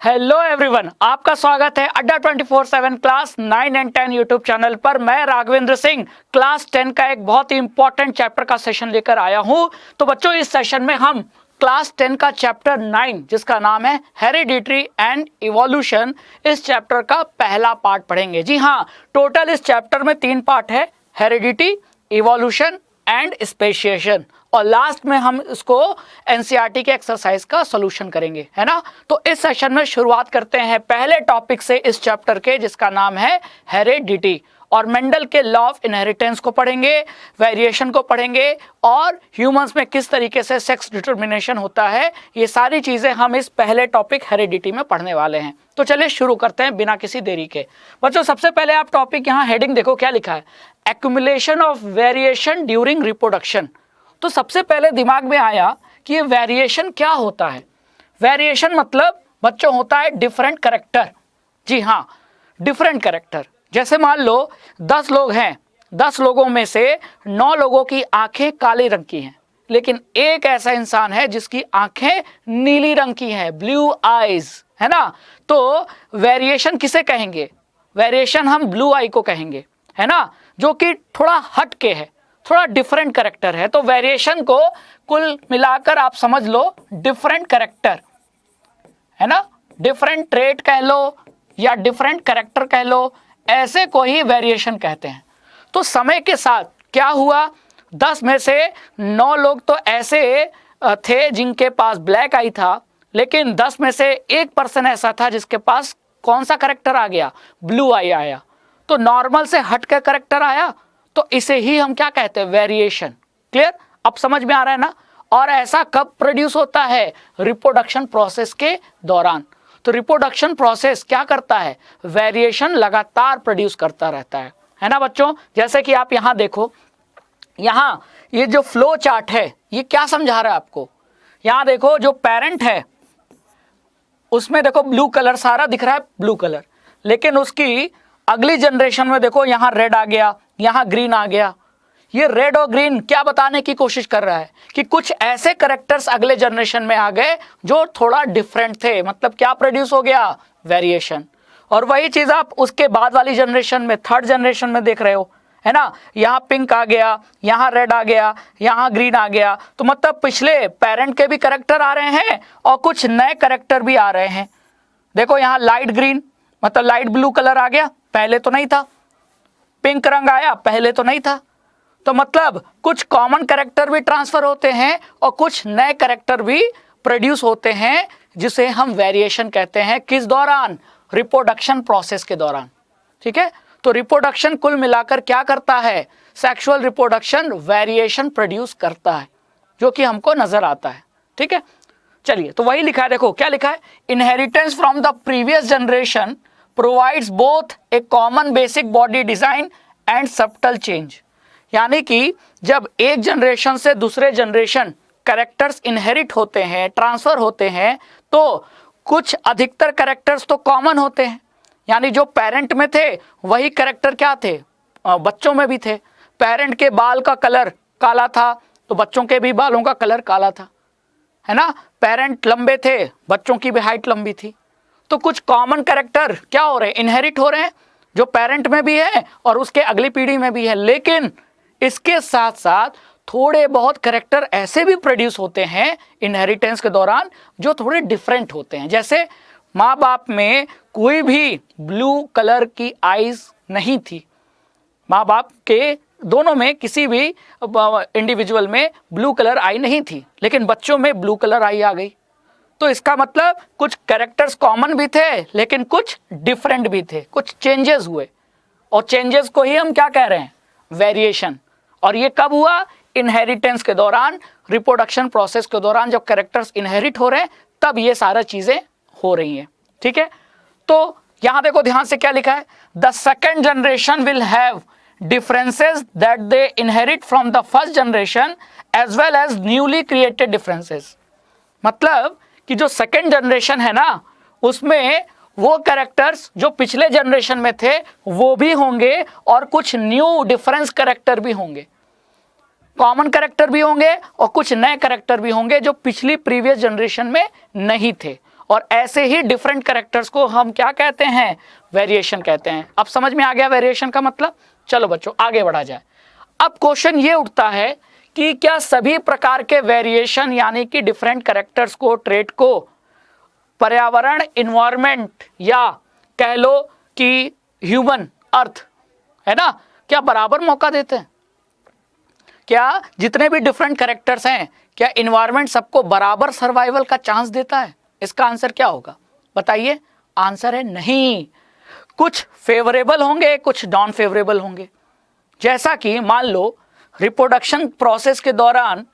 Hello everyone, आपका स्वागत है अड्डा 24/7 क्लास 9 एंड 10 यूट्यूब चैनल पर। मैं राघवेंद्र सिंह क्लास 10 का एक बहुत ही इंपॉर्टेंट चैप्टर का सेशन लेकर आया हूं। तो बच्चों, इस सेशन में हम क्लास 10 का चैप्टर 9 जिसका नाम है हेरिडिटरी एंड इवोल्यूशन, इस चैप्टर का पहला पार्ट पढ़ेंगे। जी हाँ, टोटल इस चैप्टर में 3 पार्ट है, हेरिडिटी, इवोल्यूशन एंड स्पेशिएशन, और लास्ट में हम इसको एनसीईआरटी के एक्सरसाइज का सॉल्यूशन करेंगे, है ना। तो इस सेशन में शुरुआत करते हैं पहले टॉपिक से इस चैप्टर के, जिसका नाम है हेरिडिटी। और मेंडल के लॉ ऑफ इनहेरिटेंस को पढ़ेंगे, वेरिएशन को पढ़ेंगे, और ह्यूमंस में किस तरीके से सेक्स डिटर्मिनेशन होता है, ये सारी चीजें हम इस पहले टॉपिक हेरिडिटी में पढ़ने वाले हैं। तो चलिए शुरू करते हैं बिना किसी देरी के। बच्चों, सबसे पहले आप टॉपिक यहाँ हेडिंग देखो क्या लिखा है, accumulation of variation during reproduction. तो सबसे पहले दिमाग में आया कि ये वेरिएशन क्या होता है। वेरिएशन मतलब बच्चों होता है डिफरेंट कैरेक्टर। जी हाँ, डिफरेंट कैरेक्टर। जैसे मान लो 10 लोग हैं, 10 लोगों में से 9 लोगों की आंखें काले रंग की हैं, लेकिन एक ऐसा इंसान है जिसकी आंखें नीली रंग की हैं, ब्लू आईज, है ना। तो वेरिएशन किसे कहेंगे? वेरिएशन हम ब्लू आई को कहेंगे, है ना, जो कि थोड़ा हट के है, थोड़ा डिफरेंट कैरेक्टर है। तो वेरिएशन को कुल मिलाकर आप समझ लो डिफरेंट कैरेक्टर, है ना, डिफरेंट ट्रेट कह लो या डिफरेंट कैरेक्टर कह लो, ऐसे को ही वेरिएशन कहते हैं। तो समय के साथ क्या हुआ, 10 में से 9 लोग तो ऐसे थे जिनके पास ब्लैक आई था, लेकिन 10 में से 1 पर्सन ऐसा था जिसके पास कौन सा कैरेक्टर आ गया, ब्लू आई आया। तो नॉर्मल से हट के कैरेक्टर आया, तो इसे ही हम क्या कहते हैं, वेरिएशन। क्लियर, अब समझ में आ रहा है ना। और ऐसा कब प्रोड्यूस होता है, रिप्रोडक्शन प्रोसेस के दौरान। तो रिप्रोडक्शन प्रोसेस क्या करता है, वेरिएशन लगातार प्रोड्यूस करता रहता है ना बच्चों। जैसे कि आप यहाँ देखो, यहाँ ये जो फ्लो चार्ट है ये क्या समझा रहा है आपको। यहाँ देखो जो पेरेंट है उसमें देखो ब्लू कलर सारा दिख रहा है, ब्लू कलर, लेकिन उसकी अगली जनरेशन में देखो यहाँ रेड आ गया, यहाँ ग्रीन आ गया। ये रेड और ग्रीन क्या बताने की कोशिश कर रहा है कि कुछ ऐसे कैरेक्टर्स अगले जनरेशन में आ गए जो थोड़ा डिफरेंट थे, मतलब क्या प्रोड्यूस हो गया, वेरिएशन। और वही चीज आप उसके बाद वाली जनरेशन में, थर्ड जनरेशन में देख रहे हो, है ना। यहाँ पिंक आ गया, यहाँ रेड आ गया, यहाँ ग्रीन आ गया। तो मतलब पिछले पेरेंट के भी कैरेक्टर आ रहे हैं और कुछ नए कैरेक्टर भी आ रहे हैं। देखो यहाँ लाइट ग्रीन मतलब लाइट ब्लू कलर आ गया, पहले तो नहीं था। पिंक रंग आया, पहले तो नहीं था। तो मतलब कुछ कॉमन कैरेक्टर भी ट्रांसफर होते हैं और कुछ नए कैरेक्टर भी प्रोड्यूस होते हैं, जिसे हम वेरिएशन कहते हैं। किस दौरान, रिप्रोडक्शन प्रोसेस के दौरान। ठीक है, तो रिप्रोडक्शन कुल मिलाकर क्या करता है, सेक्सुअल रिप्रोडक्शन वेरिएशन प्रोड्यूस करता है, जो कि हमको नजर आता है। ठीक है, चलिए, तो वही लिखा है, देखो क्या लिखा है, inheritance from the previous generation provides both A common basic body design and subtle change. यानी कि जब एक जनरेशन से दूसरे जनरेशन कैरेक्टर्स इनहेरिट होते हैं, ट्रांसफर होते हैं, तो कुछ अधिकतर कैरेक्टर्स तो कॉमन होते हैं, यानी जो पेरेंट में थे वही कैरेक्टर क्या थे, बच्चों में भी थे। पेरेंट के बाल का कलर काला था तो बच्चों के भी बालों का कलर काला था, है ना। पेरेंट लंबे थे, बच्चों की भी हाइट लंबी थी। तो कुछ कॉमन कैरेक्टर क्या हो रहे हैं, इनहेरिट हो रहे हैं, जो पेरेंट में भी है और उसके अगली पीढ़ी में भी है। लेकिन इसके साथ साथ थोड़े बहुत कैरेक्टर ऐसे भी प्रोड्यूस होते हैं इनहेरिटेंस के दौरान जो थोड़े डिफरेंट होते हैं। जैसे माँ बाप में कोई भी ब्लू कलर की आईज नहीं थी, माँ बाप के दोनों में किसी भी इंडिविजुअल में ब्लू कलर आई नहीं थी, लेकिन बच्चों में ब्लू कलर आई आ गई। तो इसका मतलब कुछ कैरेक्टर्स कॉमन भी थे लेकिन कुछ डिफरेंट भी थे, कुछ चेंजेस हुए, और चेंजेस को ही हम क्या कह रहे हैं, वेरिएशन। और ये कब हुआ, इनहेरिटेंस के दौरान, रिप्रोडक्शन प्रोसेस के दौरान, जब कैरेक्टर्स इनहेरिट हो रहे हैं तब ये सारा चीजें हो रही हैं। ठीक है, तो यहां देखो ध्यान से क्या लिखा है, the second generation will have differences that they inherit from the first generation as well as newly created differences। मतलब कि जो सेकेंड जनरेशन है ना, उसमें वो कैरेक्टर्स जो पिछले जनरेशन में थे वो भी होंगे और कुछ न्यू डिफरेंस कैरेक्टर भी होंगे, कॉमन कैरेक्टर भी होंगे और कुछ नए कैरेक्टर भी होंगे जो पिछली प्रीवियस जनरेशन में नहीं थे। और ऐसे ही डिफरेंट कैरेक्टर्स को हम क्या कहते हैं, वेरिएशन कहते हैं। अब समझ में आ गया वेरिएशन का मतलब। चलो बच्चों आगे बढ़ा जाए। अब क्वेश्चन ये उठता है कि क्या सभी प्रकार के वेरिएशन यानी कि डिफरेंट कैरेक्टर्स को, ट्रेट को पर्यावरण, इन्वायरमेंट या कह लो कि ह्यूमन अर्थ है ना, क्या बराबर मौका देते हैं? क्या जितने भी डिफरेंट कैरेक्टर्स हैं, क्या इन्वायरमेंट सबको बराबर सर्वाइवल का चांस देता है? इसका आंसर क्या होगा बताइए? आंसर है नहीं। कुछ फेवरेबल होंगे, कुछ नॉन फेवरेबल होंगे। जैसा कि मान लो रिप्रोडक्शन प्रोसेस के दौरान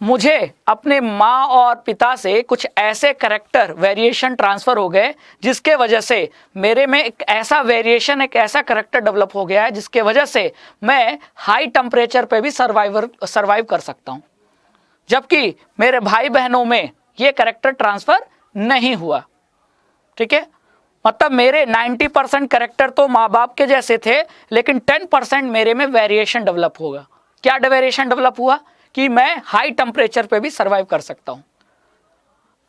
मुझे अपने माँ और पिता से कुछ ऐसे कैरेक्टर वेरिएशन ट्रांसफर हो गए जिसके वजह से मेरे में एक ऐसा वेरिएशन, एक ऐसा कैरेक्टर डेवलप हो गया है जिसके वजह से मैं हाई टेम्परेचर पे भी सर्वाइव कर सकता हूँ, जबकि मेरे भाई बहनों में ये कैरेक्टर ट्रांसफर नहीं हुआ। ठीक है, मतलब मेरे 90% कैरेक्टर तो माँ बाप के जैसे थे, लेकिन 10% मेरे में वेरिएशन डेवलप होगा। क्या वेरिएशन डेवलप हुआ कि मैं हाई टेम्परेचर पे भी सर्वाइव कर सकता हूं।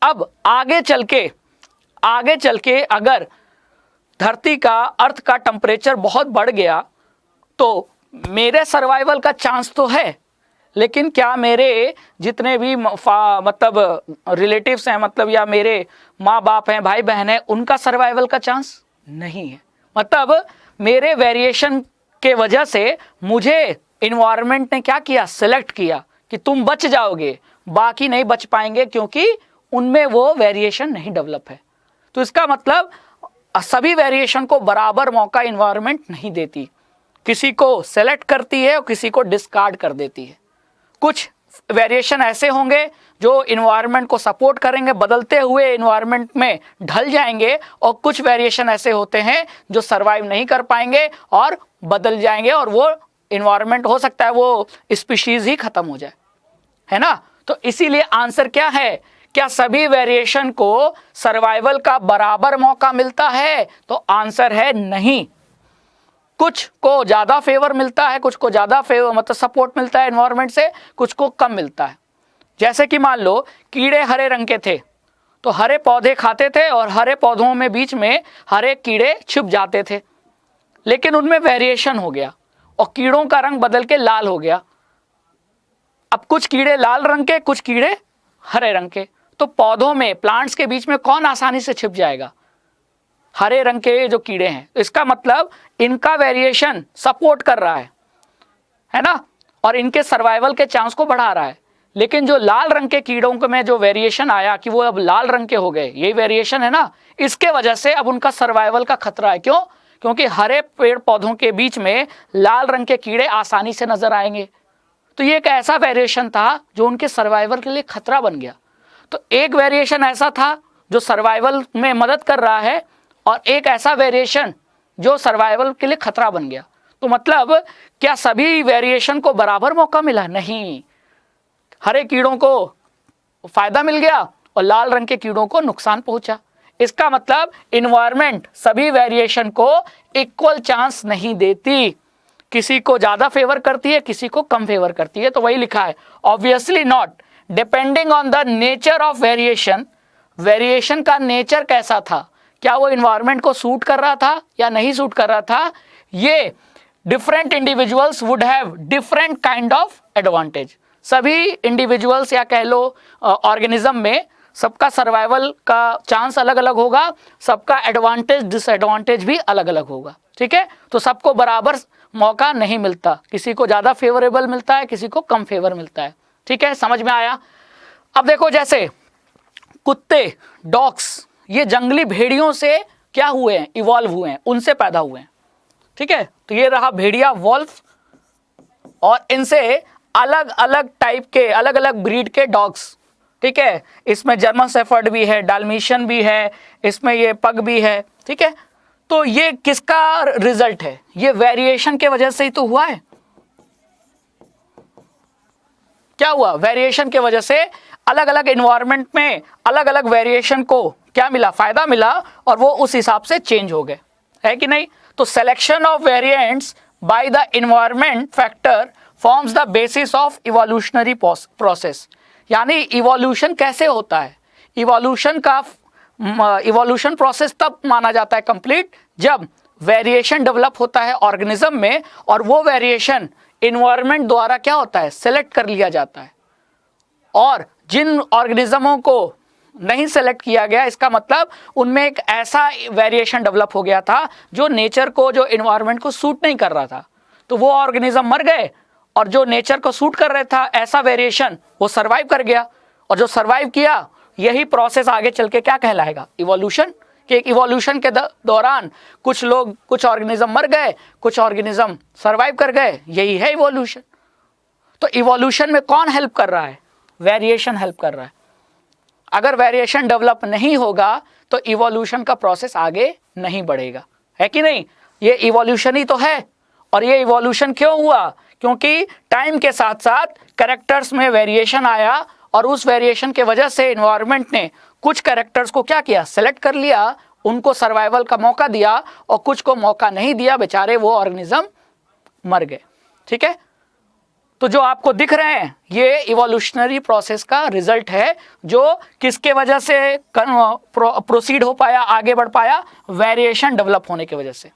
अब आगे चल के अगर धरती का, अर्थ का टेम्परेचर बहुत बढ़ गया तो मेरे सर्वाइवल का चांस तो है, लेकिन क्या मेरे जितने भी मतलब रिलेटिव्स हैं, मतलब या मेरे माँ बाप हैं, भाई बहन हैं, उनका सर्वाइवल का चांस नहीं है। मतलब मेरे वेरिएशन के वजह से मुझे इन्वायरमेंट ने क्या किया, सिलेक्ट किया कि तुम बच जाओगे, बाकी नहीं बच पाएंगे क्योंकि उनमें वो वेरिएशन नहीं डेवलप है। तो इसका मतलब सभी वेरिएशन को बराबर मौका इन्वायरमेंट नहीं देती, किसी को सेलेक्ट करती है और किसी को डिस्कार्ड कर देती है। कुछ वेरिएशन ऐसे होंगे जो इन्वायरमेंट को सपोर्ट करेंगे, बदलते हुए इन्वायरमेंट में ढल जाएंगे, और कुछ वेरिएशन ऐसे होते हैं जो सर्वाइव नहीं कर पाएंगे और बदल जाएंगे, और वो इन्वायरमेंट हो सकता है वो स्पीशीज ही खत्म हो जाए, है ना। तो इसीलिए आंसर क्या है, क्या सभी वेरिएशन को सर्वाइवल का बराबर मौका मिलता है? तो आंसर है नहीं। कुछ को ज्यादा फेवर मिलता है, कुछ को ज्यादा फेवर मतलब सपोर्ट मिलता है एनवायरनमेंट से, कुछ को कम मिलता है। जैसे कि मान लो कीड़े हरे रंग के थे तो हरे पौधे खाते थे और हरे पौधों में बीच में हरे कीड़े छिप जाते थे, लेकिन उनमें वेरिएशन हो गया और कीड़ों का रंग बदल के लाल हो गया। अब कुछ कीड़े लाल रंग के, कुछ कीड़े हरे रंग के, तो पौधों में, प्लांट्स के बीच में कौन आसानी से छिप जाएगा? हरे रंग के जो कीड़े हैं। इसका मतलब इनका वेरिएशन सपोर्ट कर रहा है ना, और इनके सर्वाइवल के चांस को बढ़ा रहा है। लेकिन जो लाल रंग के कीड़ों में जो वेरिएशन आया कि वो अब लाल रंग के हो गए, यही वेरिएशन है ना, इसके वजह से अब उनका सर्वाइवल का खतरा है। क्यों? क्योंकि हरे पेड़ पौधों के बीच में लाल रंग के कीड़े आसानी से नजर आएंगे। तो ये एक ऐसा वेरिएशन था जो उनके सर्वाइवल के लिए खतरा बन गया। तो एक वेरिएशन ऐसा था जो सर्वाइवल में मदद कर रहा है, और एक ऐसा वेरिएशन जो सर्वाइवल के लिए खतरा बन गया। तो मतलब क्या सभी वेरिएशन को बराबर मौका मिला? नहीं। हरे कीड़ों को फायदा मिल गया और लाल रंग के कीड़ों को नुकसान पहुंचा। इसका मतलब इन्वायरमेंट सभी वेरिएशन को इक्वल चांस नहीं देती, किसी को ज्यादा फेवर करती है, किसी को कम फेवर करती है। तो वही लिखा है, obviously not, depending on the nature of variation. Variation का नेचर कैसा था, क्या वो इन्वायरमेंट को सूट कर रहा था या नहीं सूट कर रहा था, ये different individuals would have different kind of advantage. सभी इंडिविजुअल्स या कह लो ऑर्गेनिज्म में सबका सर्वाइवल का चांस अलग अलग होगा, सबका एडवांटेज डिसएडवांटेज भी अलग अलग होगा। ठीक है, तो सबको बराबर मौका नहीं मिलता, किसी को ज्यादा फेवरेबल मिलता है, किसी को कम फेवर मिलता है। ठीक है, समझ में आया। अब देखो, जैसे कुत्ते, डॉग्स, ये जंगली भेड़ियों से क्या हुए हैं, इवॉल्व हुए हैं, उनसे पैदा हुए हैं। ठीक है, तो ये रहा भेड़िया, वॉल्फ, और इनसे अलग अलग टाइप के, अलग अलग ब्रीड के डॉग्स। ठीक है, इसमें जर्मन शेफर्ड भी है, डाल्मेशियन भी है, इसमें ये पग भी है। ठीक है, तो ये किसका रिजल्ट है? ये वेरिएशन के वजह से ही तो हुआ है। क्या हुआ? वेरिएशन के वजह से अलग अलग एनवायरनमेंट में अलग अलग वेरिएशन को क्या मिला, फायदा मिला, और वो उस हिसाब से चेंज हो गए, है कि नहीं। तो selection of variants by the environment factor forms the basis of evolutionary process. यानी इवोल्यूशन कैसे होता है, इवोल्यूशन का इवोल्यूशन प्रोसेस तब माना जाता है कंप्लीट जब वेरिएशन डेवलप होता है ऑर्गेनिज्म में, और वो वेरिएशन इन्वायरमेंट द्वारा क्या होता है, सेलेक्ट कर लिया जाता है। और जिन ऑर्गेनिज्मों को नहीं सेलेक्ट किया गया, इसका मतलब उनमें एक ऐसा वेरिएशन डेवलप हो गया था जो नेचर को, जो इन्वायरमेंट को सूट नहीं कर रहा था, तो वो ऑर्गेनिज्म मर गए, और जो नेचर को सूट कर रहा था ऐसा वेरिएशन वो सर्वाइव कर गया, और जो सर्वाइव किया यही प्रोसेस आगे चल के क्या कहलाएगा, इवोल्यूशन। कि एक इवोल्यूशन के दौरान कुछ लोग, कुछ ऑर्गेनिज्म मर गए, कुछ ऑर्गेनिज्म सर्वाइव कर गए, यही है इवोल्यूशन। तो इवोल्यूशन में कौन हेल्प कर रहा है, वेरिएशन हेल्प कर रहा है। अगर वेरिएशन डेवलप नहीं होगा तो इवोल्यूशन का प्रोसेस आगे नहीं बढ़ेगा, है कि नहीं। ये इवोल्यूशन ही तो है। और ये इवोल्यूशन क्यों हुआ, क्योंकि टाइम के साथ साथ कैरेक्टर्स में वेरिएशन आया, और उस वेरिएशन के वजह से एनवायरनमेंट ने कुछ कैरेक्टर्स को क्या किया, सेलेक्ट कर लिया, उनको सर्वाइवल का मौका दिया, और कुछ को मौका नहीं दिया, बेचारे वो ऑर्गेनिज्म मर गए। ठीक है, तो जो आपको दिख रहे हैं ये इवोल्यूशनरी प्रोसेस का रिजल्ट है, जो किसके वजह से प्रोसीड हो पाया, आगे बढ़ पाया, वेरिएशन डेवलप होने की वजह से।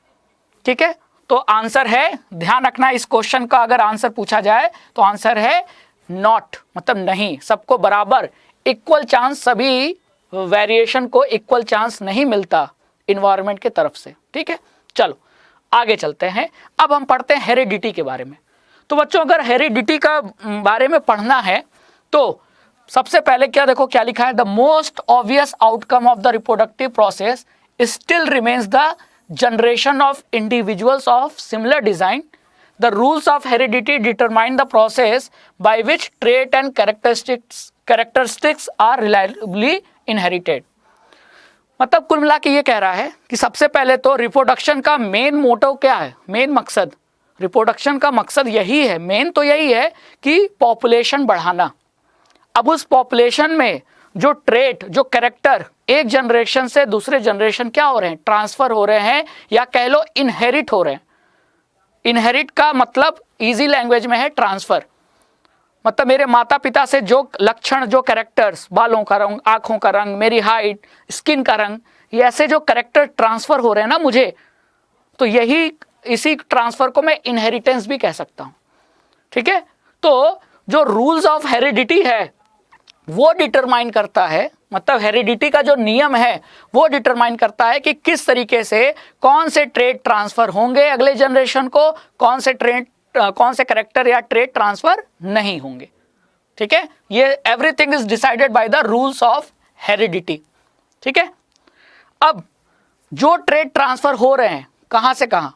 ठीक है, तो आंसर है, ध्यान रखना इस क्वेश्चन का अगर आंसर पूछा जाए तो आंसर है नॉट, मतलब नहीं, सबको बराबर इक्वल चांस, सभी वेरिएशन को इक्वल चांस नहीं मिलता इन्वायरमेंट के तरफ से। ठीक है, चलो आगे चलते हैं। अब हम पढ़ते हैं हेरिडिटी के बारे में। तो बच्चों अगर हेरिडिटी का बारे में पढ़ना है तो सबसे पहले क्या देखो, क्या लिखा है, the most obvious outcome of the reproductive process still remains the generation of individuals of similar design. The rules of heredity determine the process by which trait and characteristics are reliably inherited. मतलब कुल मिला के ये कह रहा है कि सबसे पहले तो रिप्रोडक्शन का मेन मोटिव क्या है, मेन मकसद, रिप्रोडक्शन का मकसद यही है, मेन तो यही है कि पॉपुलेशन बढ़ाना। अब उस पॉपुलेशन में जो ट्रेट, जो कैरेक्टर एक जनरेशन से दूसरे जनरेशन क्या हो रहे हैं, ट्रांसफर हो रहे हैं, या कह लो इनहेरिट हो रहे हैं। इनहेरिट का मतलब इजी लैंग्वेज में है ट्रांसफर, मतलब मेरे माता पिता से जो लक्षण, जो कैरेक्टर्स, बालों का रंग, आंखों का रंग, मेरी हाइट, स्किन का रंग, ये ऐसे जो कैरेक्टर ट्रांसफर हो रहे हैं ना मुझे, तो यही, इसी ट्रांसफर को मैं इनहेरिटेंस भी कह सकता हूं। ठीक है, तो जो रूल्स ऑफ हेरिडिटी है वो डिटरमाइन करता है, मतलब हेरिडिटी का जो नियम है वो डिटरमाइन करता है कि किस तरीके से कौन से ट्रेट ट्रांसफर होंगे अगले जनरेशन को, कौन से ट्रेट, कौन से कैरेक्टर या ट्रेट ट्रांसफर नहीं होंगे। ठीक है, ये everything is decided by the rules of heredity. ठीक है, अब जो ट्रेट ट्रांसफर हो रहे हैं कहां से कहां,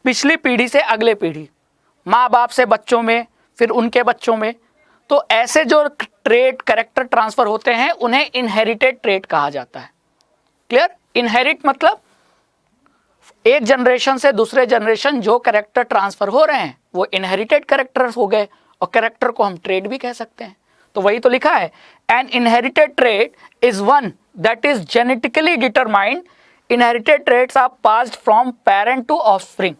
पिछली पीढ़ी से अगले पीढ़ी, माँ बाप से बच्चों में, फिर उनके बच्चों में, तो ऐसे जो ट्रेट, कैरेक्टर ट्रांसफर होते हैं उन्हें इनहेरिटेड ट्रेट कहा जाता है। क्लियर, इनहेरिट मतलब एक जनरेशन से दूसरे जनरेशन जो कैरेक्टर ट्रांसफर हो रहे हैं वो इनहेरिटेड कैरेक्टर्स हो गए, और कैरेक्टर को हम ट्रेट भी कह सकते हैं। तो वही तो लिखा है, an inherited trait is one that is genetically determined, inherited traits are passed from parent to offspring.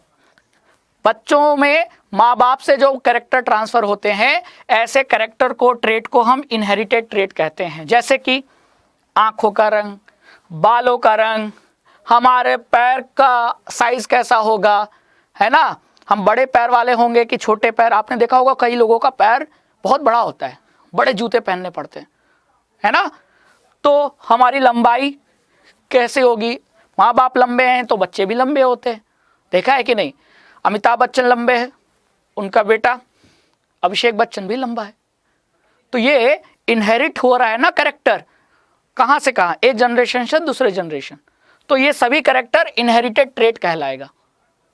बच्चों में माँ बाप से जो कैरेक्टर ट्रांसफर होते हैं, ऐसे कैरेक्टर को, ट्रेट को हम इनहेरिटेड ट्रेट कहते हैं। जैसे कि आंखों का रंग, बालों का रंग, हमारे पैर का साइज कैसा होगा, है ना, हम बड़े पैर वाले होंगे कि छोटे पैर। आपने देखा होगा कई लोगों का पैर बहुत बड़ा होता है, बड़े जूते पहनने पड़ते हैं, है ना। तो हमारी लंबाई कैसे होगी, माँ बाप लंबे हैं तो बच्चे भी लंबे होते हैं, देखा है कि नहीं। अमिताभ बच्चन लंबे हैं, उनका बेटा अभिषेक बच्चन भी लंबा है। तो ये इनहेरिट हो रहा है ना कैरेक्टर, कहां से कहां, एक जनरेशन से दूसरे जनरेशन, तो ये सभी कैरेक्टर इनहेरिटेड ट्रेट कहलाएगा।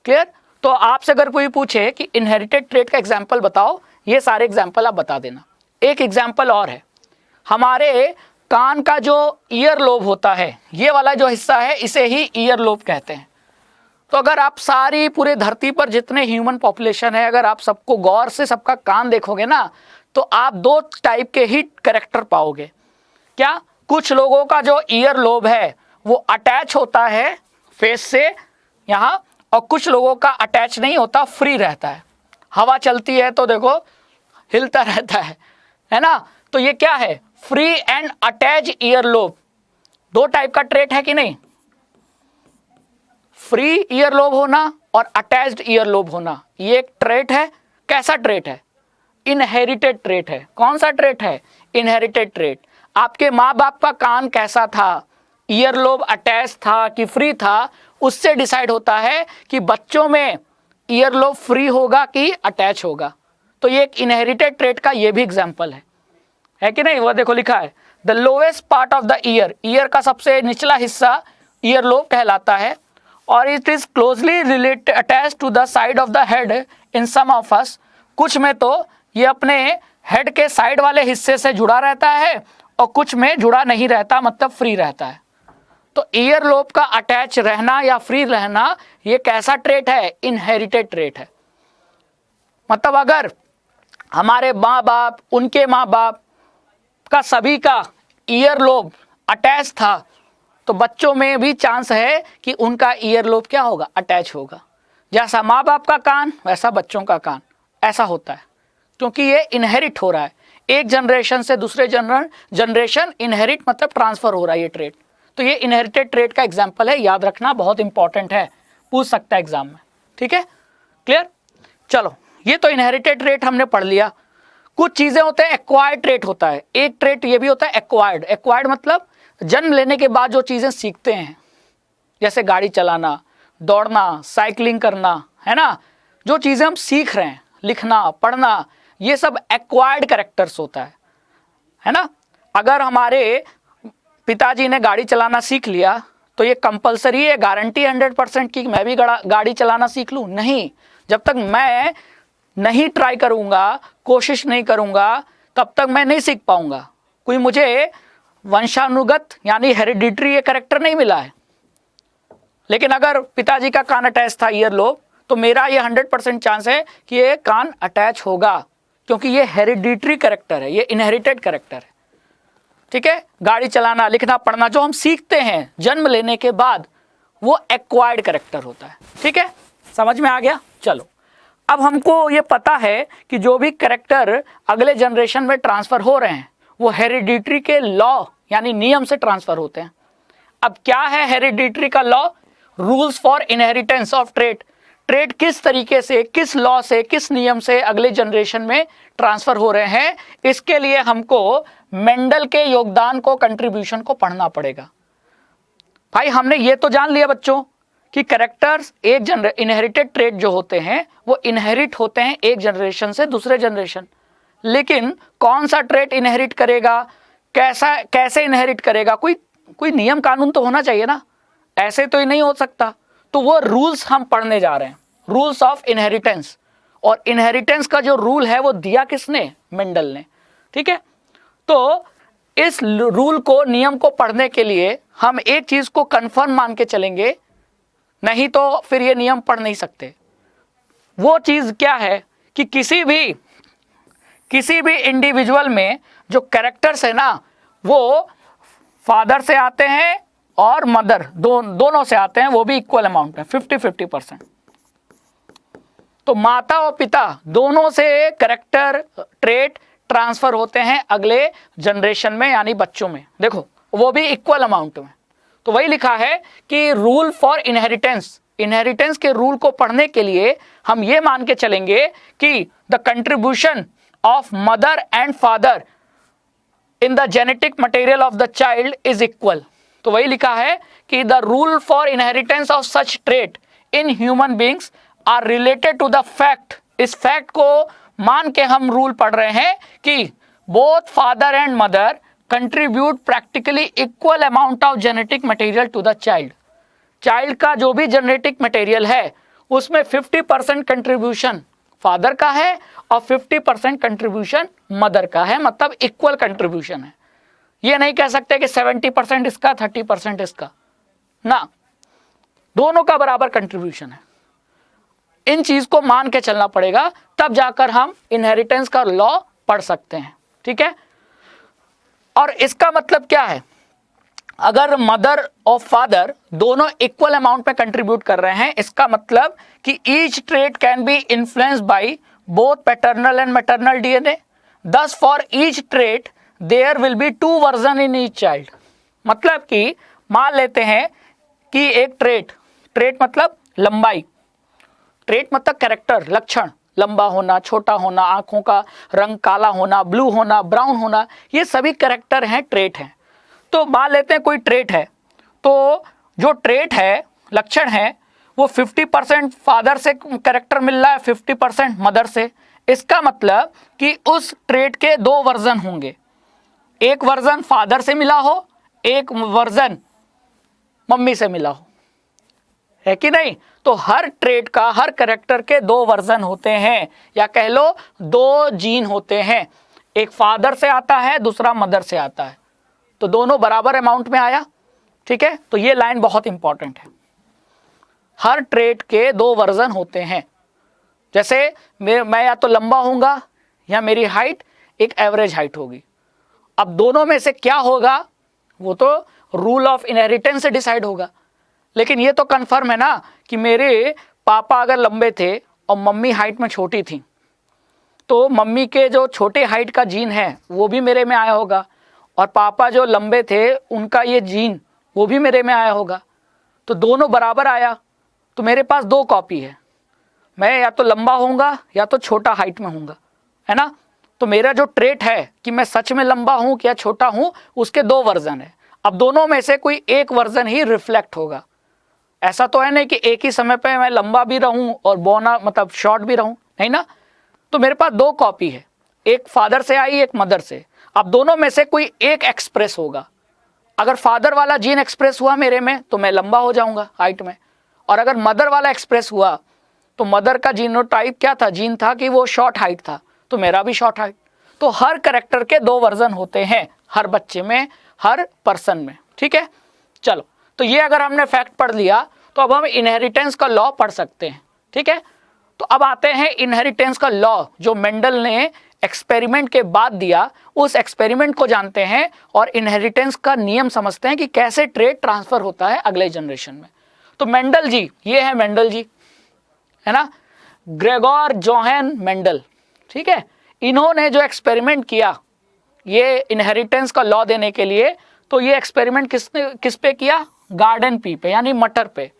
क्लियर, तो आपसे अगर कोई पूछे कि इनहेरिटेड ट्रेट का एग्जाम्पल बताओ, ये सारे एग्जाम्पल आप बता देना। एक एग्जाम्पल और है, हमारे कान का जो ईयर लोब होता है, ये वाला जो हिस्सा है इसे ही ईयर लोब कहते हैं। तो अगर आप सारी पूरे धरती पर जितने ह्यूमन पॉपुलेशन है, अगर आप सबको गौर से सबका कान देखोगे ना, तो आप दो टाइप के ही कैरेक्टर पाओगे। क्या, कुछ लोगों का जो ईयर लोब है वो अटैच होता है फेस से यहाँ, और कुछ लोगों का अटैच नहीं होता, फ्री रहता है। हवा चलती है तो देखो हिलता रहता है ना। तो ये क्या है, free and attach ear lobe. दो टाइप का ट्रेट है कि नहीं, फ्री ईयरलोब होना और अटैच्ड ईयरलोब होना। ये एक ट्रेट है। कैसा ट्रेट है? इनहेरिटेड ट्रेट है। कौन सा ट्रेट है? Inherited trait. आपके माँ बाप का कान कैसा था, ईयरलोब अटैच था कि फ्री था, उससे डिसाइड होता है कि बच्चों में ईयरलोब फ्री होगा कि अटैच होगा। तो ये एक इनहेरिटेड ट्रेट का ये भी एग्जाम्पल है कि नहीं? वो देखो लिखा है the lowest part of the ear, ear का सबसे निचला हिस्सा ईयरलोब कहलाता है, और it is closely related attach to the side of the head in some of us. कुछ में तो ये अपने हेड के साइड वाले हिस्से से जुड़ा रहता है और कुछ में जुड़ा नहीं रहता, मतलब फ्री रहता है। तो ईयरलोब का अटैच रहना या फ्री रहना ये कैसा ट्रेट है? इनहेरिटेड ट्रेट है। मतलब अगर हमारे माँ बाप, उनके माँ बाप का सभी का ईयरलोब अटैच था तो बच्चों में भी चांस है कि उनका ईयरलोब क्या होगा? अटैच होगा। जैसा माँ बाप का कान वैसा बच्चों का कान, ऐसा होता है, क्योंकि ये इनहेरिट हो रहा है। एक जनरेशन से दूसरे जनरेशन इनहेरिट मतलब ट्रांसफर हो रहा है ये ट्रेट। तो ये इनहेरिटेड ट्रेट का एग्जाम्पल है, याद रखना, बहुत इंपॉर्टेंट है, पूछ सकता है एग्जाम में। ठीक है, क्लियर? चलो, ये तो इनहेरिटेड ट्रेट हमने पढ़ लिया। कुछ चीजें होते हैं एक्वायर्ड ट्रेट होता है। एक ट्रेट ये भी होता है एक्वायर्ड। एक्वायर्ड मतलब जन्म लेने के बाद जो चीजें सीखते हैं, जैसे गाड़ी चलाना, दौड़ना, साइकिलिंग करना, है ना, जो चीजें हम सीख रहे हैं, लिखना, पढ़ना, ये सब एक्वायर्ड कैरेक्टर्स होता है ना। अगर हमारे पिताजी ने गाड़ी चलाना सीख लिया तो ये कंपलसरी है, गारंटी 100% की मैं भी गाड़ी चलाना सीख लूँ? नहीं। जब तक मैं नहीं ट्राई करूँगा, कोशिश नहीं करूँगा, तब तक मैं नहीं सीख पाऊँगा। कोई मुझे वंशानुगत यानी हेरिडिटरी ये कैरेक्टर नहीं मिला है। लेकिन अगर पिताजी का कान अटैच था ईयरलोब, तो मेरा ये 100% चांस है कि ये कान अटैच होगा, क्योंकि ये हेरिडिटरी कैरेक्टर है, ये इनहेरिटेड कैरेक्टर है। ठीक है, गाड़ी चलाना, लिखना, पढ़ना जो हम सीखते हैं जन्म लेने के बाद, वो एक्वायर्ड कैरेक्टर होता है। ठीक है, समझ में आ गया? चलो, अब हमको ये पता है कि जो भी कैरेक्टर अगले जनरेशन में ट्रांसफर हो रहे हैं वो हेरिडिटरी के लॉ यानी नियम से ट्रांसफर होते हैं। अब क्या है हेरिडिटरी का law? Rules for inheritance of trait. Trait किस तरीके से, किस लॉ से, किस नियम से अगले जनरेशन में ट्रांसफर हो रहे हैं, इसके लिए हमको मेंडल के योगदान को, कंट्रीब्यूशन को पढ़ना पड़ेगा। भाई हमने ये तो जान लिया बच्चों कि कैरेक्टर्स एक इनहेरिटेड ट्रेट जो होते हैं वो इनहेरिट होते हैं एक जनरेशन से दूसरे जनरेशन। लेकिन कौन सा ट्रेट इनहेरिट करेगा, कैसे इनहेरिट करेगा, कोई नियम कानून तो होना चाहिए ना, ऐसे तो ही नहीं हो सकता। तो वो रूल्स हम पढ़ने जा रहे हैं, रूल्स ऑफ इनहेरिटेंस। और इनहेरिटेंस का जो रूल है वो दिया किसने? मेंडल ने। ठीक है, तो इस रूल को, नियम को पढ़ने के लिए हम एक चीज को कंफर्म मान के चलेंगे, नहीं तो फिर ये नियम पढ़ नहीं सकते। वो चीज क्या है कि किसी भी इंडिविजुअल में जो कैरेक्टर्स है ना, वो फादर से आते हैं और मदर दोनों से आते हैं, वो भी इक्वल अमाउंट में 50-50%। तो माता और पिता दोनों से कैरेक्टर ट्रेट ट्रांसफर होते हैं अगले जनरेशन में यानी बच्चों में। देखो वो भी इक्वल अमाउंट में। तो वही लिखा है कि रूल फॉर इनहेरिटेंस, इनहेरिटेंस के रूल को पढ़ने के लिए हम ये मान के चलेंगे कि the contribution of mother and father in the genetic material of the child is equal. तो वही लिखा है कि the rule for inheritance of such trait in human beings are related to the fact. इस फैक्ट को मान के हम रूल पढ़ रहे हैं कि both father and mother contribute practically equal amount of genetic material to the child. Child का जो भी जेनेटिक मटेरियल है उसमें 50% कंट्रीब्यूशन फादर का है और 50% कंट्रीब्यूशन मदर का है, मतलब इक्वल कंट्रीब्यूशन है। ये नहीं कह सकते कि 70% इसका 30% इसका, ना, दोनों का बराबर कंट्रीब्यूशन है। इन चीज को मान के चलना पड़ेगा, तब जाकर हम इनहेरिटेंस का लॉ पढ़ सकते हैं। ठीक है, और इसका मतलब क्या है? अगर मदर और फादर दोनों इक्वल अमाउंट में कंट्रीब्यूट कर रहे हैं, इसका मतलब कि each trait can be influenced by both paternal and maternal DNA, thus for each trait there will be 2 version in each child. मतलब कि मान लेते हैं कि एक ट्रेट मतलब लंबाई, ट्रेट मतलब कैरेक्टर, लक्षण, लंबा होना, छोटा होना, आंखों का रंग काला होना, ब्लू होना, ब्राउन होना, ये सभी कैरेक्टर हैं, ट्रेट हैं। तो मान लेते हैं कोई ट्रेट है, तो जो ट्रेट है, लक्षण है, वो 50% फादर से कैरेक्टर मिल रहा है, 50% मदर से। इसका मतलब कि उस ट्रेट के दो वर्जन होंगे, एक वर्जन फादर से मिला हो, एक वर्जन मम्मी से मिला हो, है कि नहीं। तो हर ट्रेट का, हर कैरेक्टर के दो वर्जन होते हैं, या कह लो दो जीन होते हैं, एक फादर से आता है, दूसरा मदर से आता है, तो दोनों बराबर अमाउंट में आया। ठीक है, तो ये लाइन बहुत इंपॉर्टेंट है। हर ट्रेट के दो वर्जन होते हैं। जैसे मैं या तो लंबा होऊंगा या मेरी हाइट एक एवरेज हाइट होगी। अब दोनों में से क्या होगा वो तो रूल ऑफ इनहेरिटेंस से डिसाइड होगा, लेकिन ये तो कंफर्म है ना कि मेरे पापा अगर लंबे थे और मम्मी हाइट में छोटी थी, तो मम्मी के जो छोटे हाइट का जीन है वो भी मेरे में आया होगा, और पापा जो लंबे थे उनका ये जीन वो भी मेरे में आया होगा। तो दोनों बराबर आया, तो मेरे पास दो कॉपी है, मैं या तो लंबा होऊंगा या तो छोटा हाइट में होऊंगा, है ना। तो मेरा जो ट्रेट है कि मैं सच में लंबा हूं या छोटा हूं, उसके दो वर्जन है। अब दोनों में से कोई एक वर्जन ही रिफ्लेक्ट होगा। ऐसा तो है नहीं कि एक ही समय पे मैं लंबा भी रहूं और बौना मतलब शॉर्ट भी रहूं, नहीं ना। तो मेरे पास दो कॉपी है, एक फादर से आई, एक मदर से। अब दोनों में से कोई एक एक्सप्रेस होगा। अगर फादर वाला जीन एक्सप्रेस हुआ मेरे में तो मैं लंबा हो जाऊंगा हाइट में, और अगर मदर वाला एक्सप्रेस हुआ तो मदर का जीनोटाइप क्या था, जीन था कि वो शॉर्ट हाइट था, तो मेरा भी शॉर्ट हाइट। तो हर कैरेक्टर के दो वर्जन होते हैं, हर बच्चे में, हर पर्सन में। ठीक है, चलो, तो ये अगर हमने फैक्ट पढ़ लिया तो अब हम इनहेरिटेंस का लॉ पढ़ सकते हैं। ठीक है, तो अब आते हैं इनहेरिटेंस का लॉ जो मेंडल ने एक्सपेरिमेंट के बाद दिया, उस एक्सपेरिमेंट को जानते हैं और इनहेरिटेंस का नियम समझते हैं कि कैसे ट्रेट ट्रांसफर होता है अगले जनरेशन में। तो मेंडल जी, ये है मेंडल जी, है ना, ग्रेगोर जोहान मेंडल। ठीक है, इन्होंने जो एक्सपेरिमेंट किया ये इनहेरिटेंस का लॉ देने के लिए, तो ये एक्सपेरिमेंट किस पे किया, गार्डन पी पे, यानी मटर पे।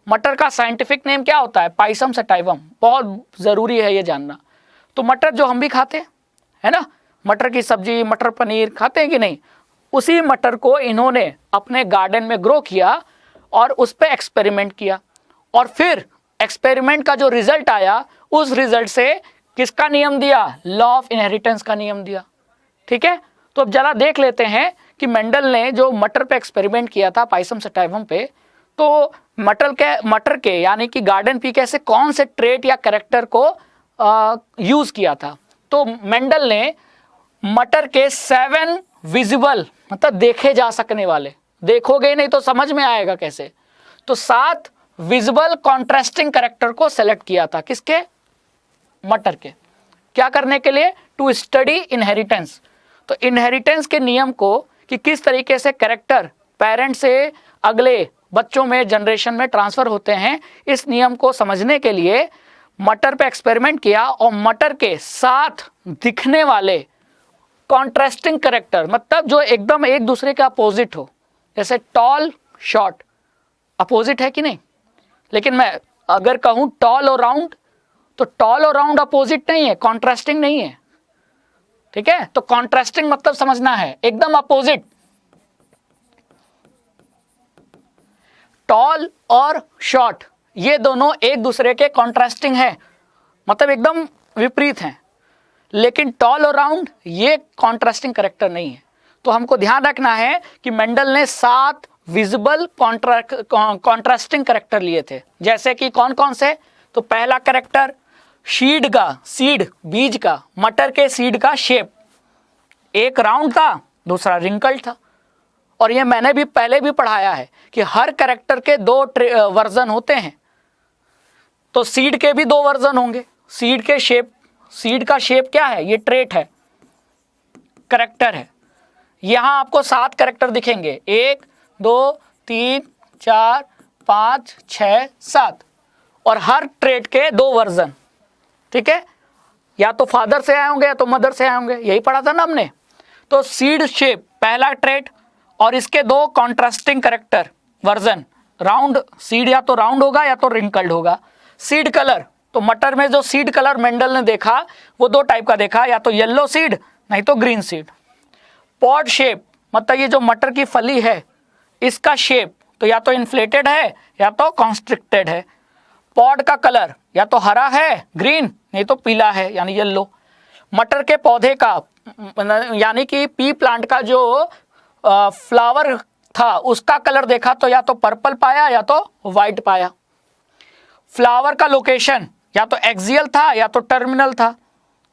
मटर का साइंटिफिक नेम क्या होता है, पाइसम सटाइवम, बहुत जरूरी है ये जानना। तो मटर जो हम भी खाते हैं, है ना, मटर की सब्जी, मटर पनीर खाते हैं कि नहीं, उसी मटर को इन्होंने अपने गार्डन में ग्रो किया और उस पर एक्सपेरिमेंट किया, और फिर एक्सपेरिमेंट का जो रिजल्ट आया उस रिजल्ट से किसका नियम दिया, लॉ ऑफ इनहेरिटेंस का नियम दिया। ठीक है, तो अब जरा देख लेते हैं कि मेंडल ने जो मटर पे एक्सपेरिमेंट किया था, पाइसम सटाइवम पे, तो मटर के यानी कि गार्डन पी के से कौन से ट्रेट या कैरेक्टर को यूज किया था। तो मेंडल ने मटर के 7 विजिबल मतलब देखे जा सकने वाले, देखोगे नहीं तो समझ में आएगा कैसे, तो 7 विजिबल कॉन्ट्रास्टिंग कैरेक्टर को सेलेक्ट किया था। किसके, मटर के। क्या करने के लिए, टू स्टडी इनहेरिटेंस। तो इनहेरिटेंस के नियम को कि किस तरीके से कैरेक्टर पेरेंट से अगले बच्चों में, जनरेशन में ट्रांसफर होते हैं, इस नियम को समझने के लिए मटर पे एक्सपेरिमेंट किया, और मटर के 7 दिखने वाले कॉन्ट्रास्टिंग कैरेक्टर, मतलब जो एकदम एक दूसरे के अपोजिट हो, जैसे टॉल शॉर्ट अपोजिट है कि नहीं, लेकिन मैं अगर कहूं टॉल और राउंड, तो टॉल और राउंड अपोजिट नहीं है, कॉन्ट्रास्टिंग नहीं है। ठीक है, तो कॉन्ट्रास्टिंग मतलब समझना है एकदम अपोजिट। टॉल और शॉर्ट ये दोनों एक दूसरे के कॉन्ट्रास्टिंग है, मतलब एकदम विपरीत हैं, लेकिन टॉल और राउंड ये कॉन्ट्रास्टिंग कैरेक्टर नहीं है। तो हमको ध्यान रखना है कि मेंडल ने 7 विजिबल कॉन्ट्रास्टिंग कैरेक्टर लिए थे। जैसे कि कौन कौन से, तो पहला कैरेक्टर सीड का, सीड बीज का, मटर के सीड का शेप, एक राउंड था, दूसरा रिंकल्ड था। और ये मैंने भी पहले भी पढ़ाया है कि हर कैरेक्टर के 2 वर्जन होते हैं, तो सीड के भी 2 वर्जन होंगे। सीड के शेप, सीड का शेप क्या है, ये ट्रेट है, कैरेक्टर है। यहां आपको 7 कैरेक्टर दिखेंगे, 1 2 3 4 5 6 7, और हर ट्रेट के 2 वर्जन। ठीक है, या तो फादर से आए होंगे या तो मदर से आए होंगे, यही पढ़ा था ना हमने। तो सीड शेप पहला ट्रेट, और इसके दो contrasting character version, round seed या तो राउंड होगा या तो रिंकल्ड होगा। सीड कलर, तो मटर में जो सीड कलर मेंडल ने देखा वो दो टाइप का देखा, या तो येलो सीड नहीं तो ग्रीन सीड। पॉड शेप, मतलब ये जो मटर की फली है इसका शेप तो या तो इन्फ्लेटेड है या तो कॉन्स्ट्रिक्टेड है। पॉड का कलर या तो हरा है ग्रीन नहीं तो पीला है यानी येलो। मटर के पौधे का यानी कि पी प्लांट का जो फ्लावर था उसका कलर देखा तो या तो पर्पल पाया या तो वाइट पाया। फ्लावर का लोकेशन या तो एक्सियल था या तो टर्मिनल था,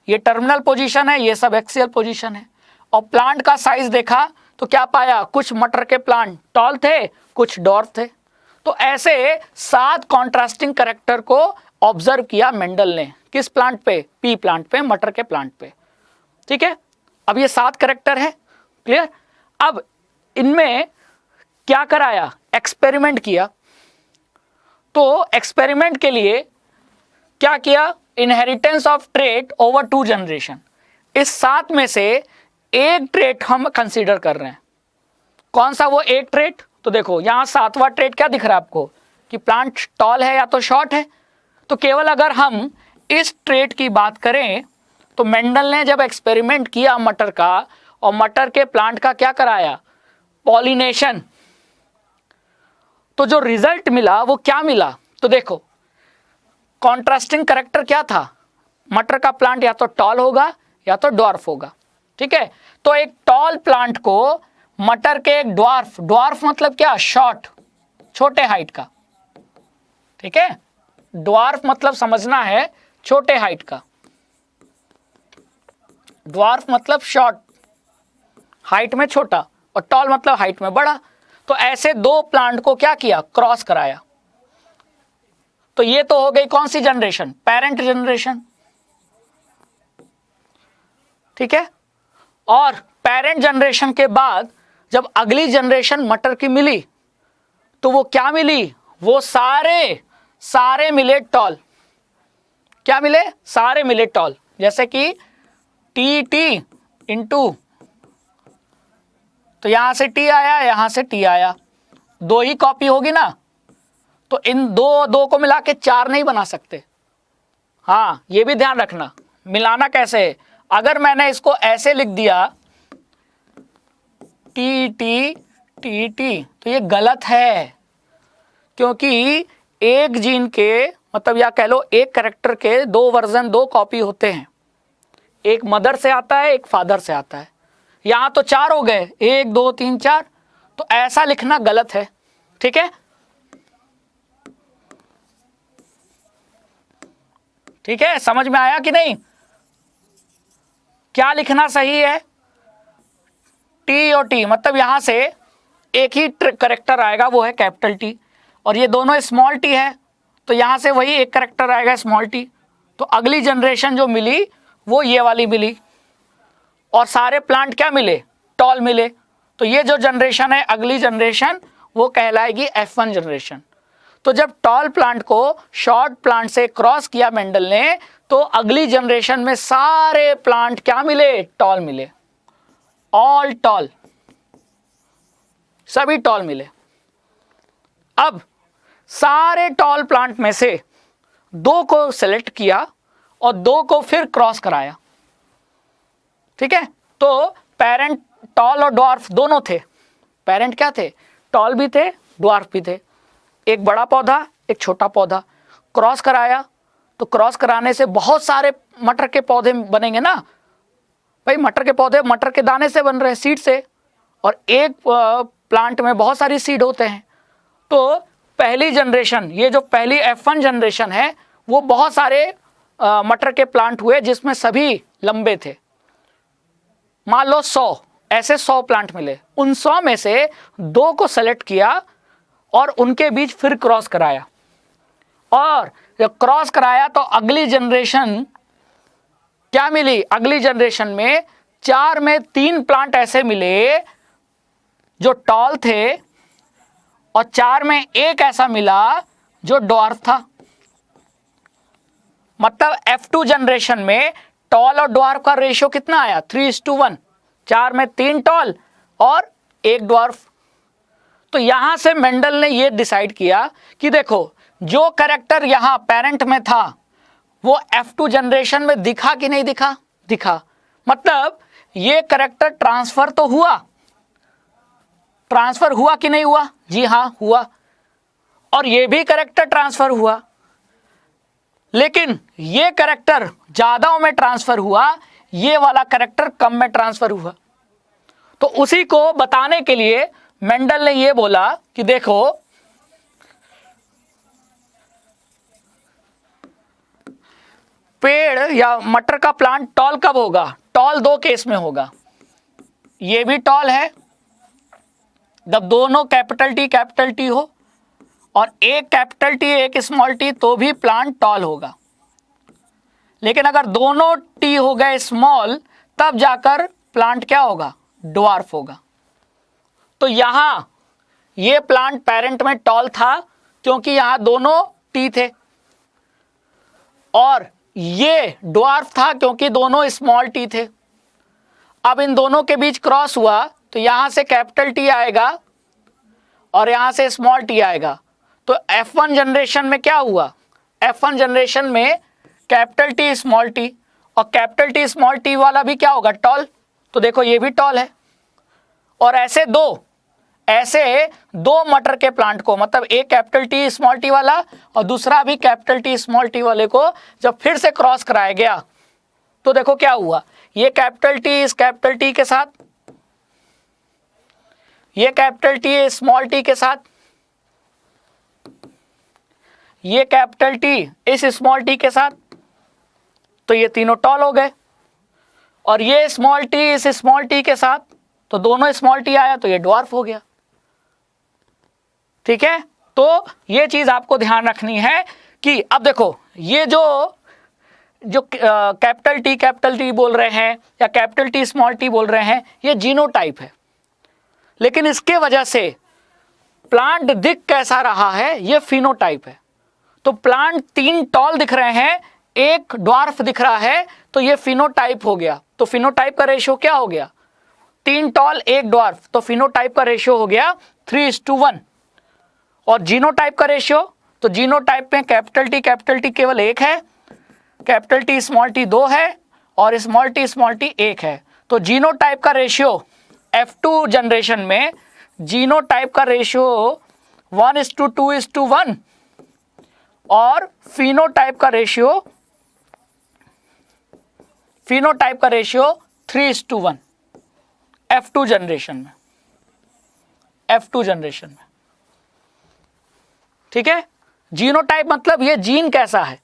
ये टर्मिनल पोजीशन है, ये सब एक्सियल पोजीशन है। और प्लांट का साइज देखा तो क्या पाया, कुछ मटर के प्लांट टॉल थे कुछ डॉर्फ थे। तो ऐसे 7 कॉन्ट्रास्टिंग कैरेक्टर को ऑब्जर्व किया मेंडल ने, किस प्लांट पे, पी प्लांट पे, मटर के प्लांट पे। ठीक है, अब ये 7 कैरेक्टर है, क्लियर। अब इनमें क्या कराया, एक्सपेरिमेंट किया। तो एक्सपेरिमेंट के लिए क्या किया, inheritance of trait over 2 generation. इस 7 में से एक ट्रेट हम कंसीडर कर रहे हैं। कौन सा वो एक ट्रेट, तो देखो यहां 7वां ट्रेट क्या दिख रहा है आपको कि प्लांट टॉल है या तो शॉर्ट है। तो केवल अगर हम इस ट्रेट की बात करें तो मेंडल ने जब एक्सपेरिमेंट किया मटर का और मटर के प्लांट का क्या कराया, पॉलिनेशन, तो जो रिजल्ट मिला वो क्या मिला, तो देखो कॉन्ट्रास्टिंग कैरेक्टर क्या था, मटर का प्लांट या तो टॉल होगा या तो ड्वार्फ होगा। ठीक है, तो एक टॉल प्लांट को मटर के एक ड्वार्फ, ड्वार्फ मतलब क्या, शॉर्ट, छोटे हाइट का। ठीक है, ड्वार्फ मतलब समझना है छोटे हाइट का, ड्वार्फ मतलब शॉर्ट, हाइट में छोटा, और टॉल मतलब हाइट में बड़ा। तो ऐसे 2 प्लांट को क्या किया, क्रॉस कराया। तो ये तो हो गई कौन सी जनरेशन, पेरेंट जनरेशन। ठीक है, और पेरेंट जनरेशन के बाद जब अगली जनरेशन मटर की मिली तो वो क्या मिली, वो सारे मिले टॉल। क्या मिले, सारे मिले टॉल। जैसे कि टी टी इंटू, तो यहां से टी आया यहां से टी आया, 2 ही कॉपी होगी ना, तो इन दो को मिला के 4 नहीं बना सकते। हाँ, ये भी ध्यान रखना, मिलाना कैसे है। अगर मैंने इसको ऐसे लिख दिया टी टी टी टी तो ये गलत है, क्योंकि एक जीन के मतलब या कह लो एक कैरेक्टर के 2 वर्जन, 2 कॉपी होते हैं, एक मदर से आता है एक फादर से आता है। यहां तो 4 हो गए, 1 2 3 4, तो ऐसा लिखना गलत है। ठीक है, ठीक है, समझ में आया कि नहीं, क्या लिखना सही है, टी और टी, मतलब यहां से एक ही कैरेक्टर आएगा वो है कैपिटल टी, और ये दोनों स्मॉल टी है तो यहां से वही एक कैरेक्टर आएगा स्मॉल टी। तो अगली जनरेशन जो मिली वो ये वाली मिली, और सारे प्लांट क्या मिले, टॉल मिले। तो ये जो जनरेशन है अगली जनरेशन वो कहलाएगी F1 जनरेशन। तो जब टॉल प्लांट को शॉर्ट प्लांट से क्रॉस किया मेंडल ने तो अगली जनरेशन में सारे प्लांट क्या मिले, टॉल मिले, ऑल टॉल, सभी टॉल मिले। अब सारे टॉल प्लांट में से 2 को सेलेक्ट किया और 2 को फिर क्रॉस कराया। ठीक है, तो पेरेंट टॉल और ड्वार्फ दोनों थे, पेरेंट क्या थे, टॉल भी थे ड्वार्फ भी थे, एक बड़ा पौधा एक छोटा पौधा, क्रॉस कराया। तो क्रॉस कराने से बहुत सारे मटर के पौधे बनेंगे ना भाई, मटर के पौधे मटर के दाने से बन रहे हैं, सीड से, और एक प्लांट में बहुत सारी सीड होते हैं। तो पहली जनरेशन, ये जो पहली F1 जनरेशन है वो बहुत सारे मटर के प्लांट हुए जिसमें सभी लंबे थे। मान लो 100, ऐसे 100 प्लांट मिले, उन 100 में से 2 को सेलेक्ट किया और उनके बीच फिर क्रॉस कराया, और जब क्रॉस कराया तो अगली जनरेशन क्या मिली, अगली जनरेशन में 4 में 3 प्लांट ऐसे मिले जो टॉल थे और 4 में 1 ऐसा मिला जो ड्वार्फ था। मतलब F2 जनरेशन में टॉल और ड्वार्फ का रेशियो कितना आया, 3:1, 4 में 3 टॉल और एक ड्वार्फ। तो यहां से मेंडल ने ये डिसाइड किया कि देखो जो कैरेक्टर यहां पेरेंट में था वो F2 जनरेशन में दिखा कि नहीं दिखा, दिखा। मतलब ये कैरेक्टर ट्रांसफर तो हुआ, ट्रांसफर हुआ कि नहीं हुआ, जी हां हुआ। और ये भी कैरेक्टर ट्रांसफर हुआ, लेकिन ये कैरेक्टर ज्यादा में ट्रांसफर हुआ, ये वाला कैरेक्टर कम में ट्रांसफर हुआ। तो उसी को बताने के लिए मेंडल ने ये बोला कि देखो पेड़ या मटर का प्लांट टॉल कब होगा, टॉल दो केस में होगा। ये भी टॉल है जब दोनों कैपिटल टी हो, और एक कैपिटल टी एक स्मॉल टी, तो भी प्लांट टॉल होगा। लेकिन अगर दोनों टी हो गए स्मॉल, तब जाकर प्लांट क्या होगा, ड्वार्फ होगा। तो यहां ये प्लांट पेरेंट में टॉल था क्योंकि यहां दोनों टी थे, और ये ड्वार्फ था क्योंकि दोनों स्मॉल टी थे। अब इन दोनों के बीच क्रॉस हुआ तो यहां से कैपिटल टी आएगा और यहां से स्मॉल टी आएगा। तो F1 जनरेशन में क्या हुआ, F1 जनरेशन में कैपिटल टी स्मॉल टी, और कैपिटल टी स्मॉल टी वाला भी क्या होगा, टॉल। तो देखो ये भी टॉल है। और ऐसे दो मटर के प्लांट को, मतलब एक कैपिटल टी स्मॉल टी वाला और दूसरा भी कैपिटल टी स्मॉल टी वाले को जब फिर से क्रॉस कराया गया तो देखो क्या हुआ, ये कैपिटल टी इस कैपिटल टी के साथ, ये कैपिटल टी स्मॉल टी के साथ, ये कैपिटल टी इस स्मॉल टी के साथ, तो ये तीनों टॉल हो गए। और ये स्मॉल टी इस स्मॉल टी के साथ, तो दोनों स्मॉल टी आया तो ये ड्वार्फ हो गया। ठीक है, तो ये चीज आपको ध्यान रखनी है कि अब देखो ये जो कैपिटल टी बोल रहे हैं या कैपिटल टी स्मॉल टी बोल रहे हैं, ये जीनोटाइप है। लेकिन इसके वजह से प्लांट दिख कैसा रहा है, ये फिनोटाइप है। तो प्लांट तीन टॉल दिख रहे हैं, एक ड्वार्फ दिख रहा है, तो ये फिनोटाइप हो गया। तो फिनोटाइप का रेशियो क्या हो गया, तीन टॉल एक ड्वार्फ, तो फिनोटाइप का रेशियो हो गया 3:1। और जीनोटाइप का रेशियो, तो जीनोटाइप में कैपिटल टी केवल एक है, कैपिटल टी स्मॉल टी 2 है, और स्मॉल टी 1 है। तो जीनोटाइप का रेशियो F2 जनरेशन में जीनोटाइप का रेशियो 1:2:1, और फिनोटाइप का रेशियो 3:1 F2 जनरेशन में, F2 जनरेशन में। ठीक है, जीनोटाइप मतलब ये जीन कैसा है,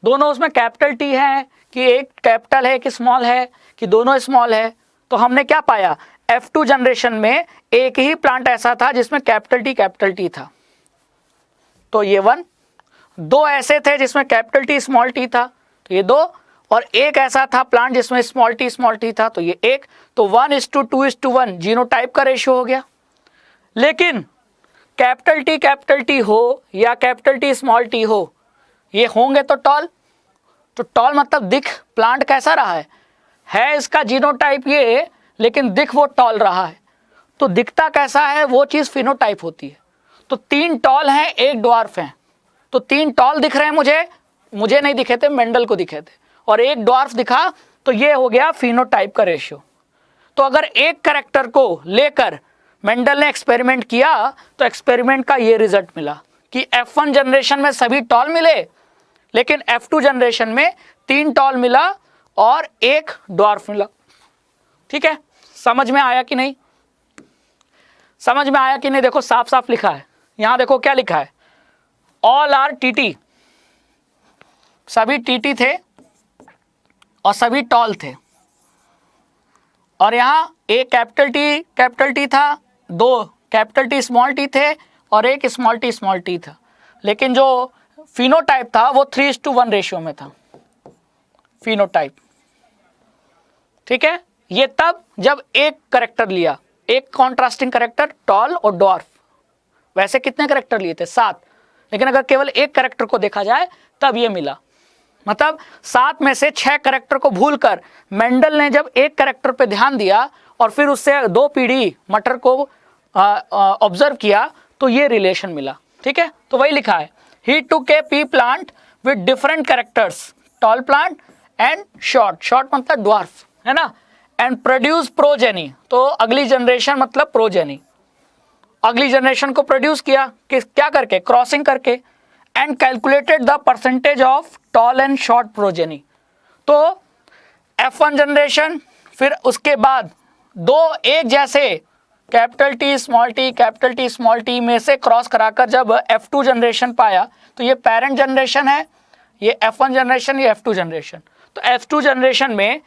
दोनों उसमें कैपिटल टी है कि एक कैपिटल है कि स्मॉल है कि दोनों स्मॉल है। तो हमने क्या पाया, F2 जनरेशन में एक ही प्लांट ऐसा था जिसमें कैपिटल टी था, तो ये 1। दो ऐसे थे जिसमें कैपिटल टी स्मॉल टी था, तो ये 2। और एक ऐसा था प्लांट जिसमें स्मॉल टी था, तो ये 1। तो 1:2:1 जीनोटाइप का रेशियो हो गया। लेकिन कैपिटल टी हो या कैपिटल टी स्मॉल टी हो, ये होंगे तो टॉल। तो टॉल मतलब दिख प्लांट कैसा रहा है इसका जीनोटाइप ये, लेकिन दिख वो टॉल रहा है। तो दिखता कैसा है वो चीज फिनोटाइप होती है। तो 3 टॉल हैं एक ड्वार्फ हैं, तो 3 टॉल दिख रहे हैं मुझे नहीं दिखे थे, मेंडल को दिखे थे, और एक ड्वार्फ दिखा, तो ये हो गया फिनोटाइप का रेशियो। तो अगर एक कैरेक्टर को लेकर मेंडल ने एक्सपेरिमेंट किया तो एक्सपेरिमेंट का ये रिजल्ट मिला कि F1 जनरेशन में सभी टॉल मिले, लेकिन F2 जनरेशन में 3 टॉल मिला और 1 ड्वार्फ मिला। ठीक है, समझ में आया कि नहीं, समझ में आया कि नहीं। देखो साफ साफ लिखा है, यहां देखो क्या लिखा है, ऑल आर टीटी, सभी टीटी थे और सभी टॉल थे। और यहां एक कैपिटल टी था, 2 कैपिटल टी स्मॉल टी थे और एक स्मॉल टी था। लेकिन जो फिनोटाइप था वो 3:1 रेशियो में था फिनोटाइप। ठीक है, ये तब जब एक करेक्टर लिया, एक कॉन्ट्रास्टिंग करेक्टर टॉल और ड्वार्फ। वैसे कितने करेक्टर लिए थे, 7, लेकिन अगर केवल एक करेक्टर को देखा जाए तब ये मिला। मतलब 7 में से 6 करेक्टर को भूलकर मेंडल ने जब एक करेक्टर पे ध्यान दिया और फिर उससे 2 पीढ़ी मटर को ऑब्जर्व किया तो ये रिलेशन मिला। ठीक है, तो वही लिखा है, he took a pea plant with different characters, tall plant and short, short मतलब ड्वार्फ, है ना, एंड प्रोड्यूस प्रोजेनी, तो अगली जनरेशन मतलब प्रोजेनी, अगली जनरेशन को प्रोड्यूस किया क्या करके, क्रॉसिंग करके, and calculated the percentage of tall and short progeny. तो F1 जनरेशन, फिर उसके बाद 2 एक जैसे कैपिटल टी स्मॉल टी में से क्रॉस कराकर जब F2 जनरेशन पाया, तो ये पेरेंट जनरेशन है, ये F1 जनरेशन, ये F2 जनरेशन। तो F2 जनरेशन में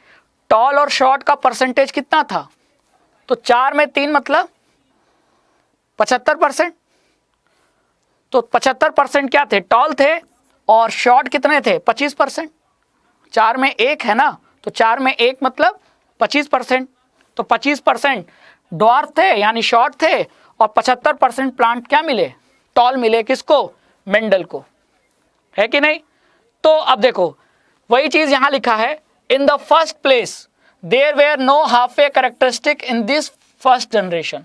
टॉल और शॉर्ट का परसेंटेज कितना था, तो 4 में 3 मतलब 75%। तो 75% क्या थे, टॉल थे, और शॉर्ट कितने थे, 25%। 4 में 1 है ना, तो 4 में 1 मतलब 25%। तो 25% ड्वार्फ थे यानी शॉर्ट थे, और 75% प्लांट क्या मिले, टॉल मिले, किसको, मेंडल को, है कि नहीं। तो अब देखो वही चीज यहां लिखा है, in the first place there were no half a characteristic in this first generation,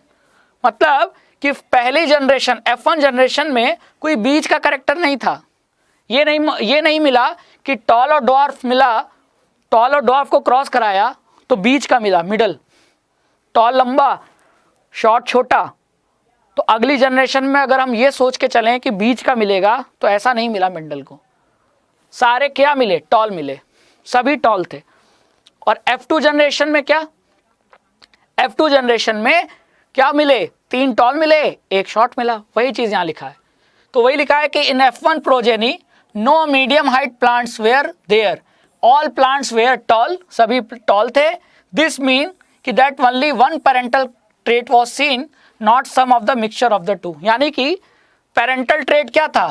मतलब कि पहली जनरेशन F1 जनरेशन में कोई बीच का कैरेक्टर नहीं था। ये नहीं मिला कि टॉल और ड्वार्फ मिला, टॉल और ड्वार्फ को क्रॉस कराया तो बीच का मिला, मिडल, टॉल लंबा शॉर्ट छोटा। तो अगली जनरेशन में अगर हम ये सोच के चलें कि बीच का मिलेगा, तो ऐसा नहीं मिला मेंडल को, सारे क्या मिले, टॉल मिले, सभी टॉल थे। और F2 जनरेशन में क्या, F2 जनरेशन में क्या मिले, 3 टॉल मिले, 1 शॉर्ट मिला, वही चीज यहां लिखा है। तो वही लिखा है कि in F1 progeny no medium height plants were there, all plants were tall, सभी टॉल थे। दिस मीन कि that only one parental trait was seen, not some of the mixture of the two, यानी कि parental trait क्या था,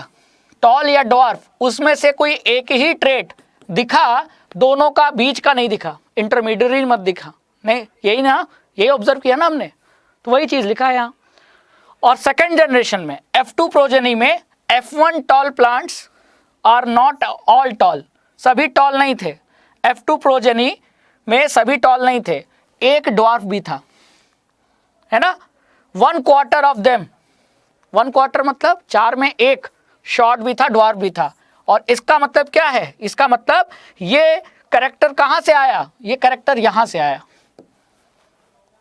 toll या dwarf, उसमें से कोई एक ही ट्रेट दिखा, दोनों का बीच का नहीं दिखा, इंटरमीडिएट मत दिखा, नहीं, यही ना, यही ऑब्जर्व किया ना हमने, तो वही चीज लिखा है यहाँ। और सेकेंड जनरेशन में F2 प्रोजेनी में F1 tall plants are not all tall, सभी टॉल नहीं थे, F2 प्रोजेनी में सभी टॉल नहीं थे, एक ड्वार्फ भी था, है ना। 1/4 ऑफ देम, 1/4 मतलब 4 में 1 शॉर्ट भी था, ड्वार्फ भी था। और इसका मतलब क्या है, इसका मतलब ये कैरेक्टर कहां से आया, ये कैरेक्टर यहां से आया,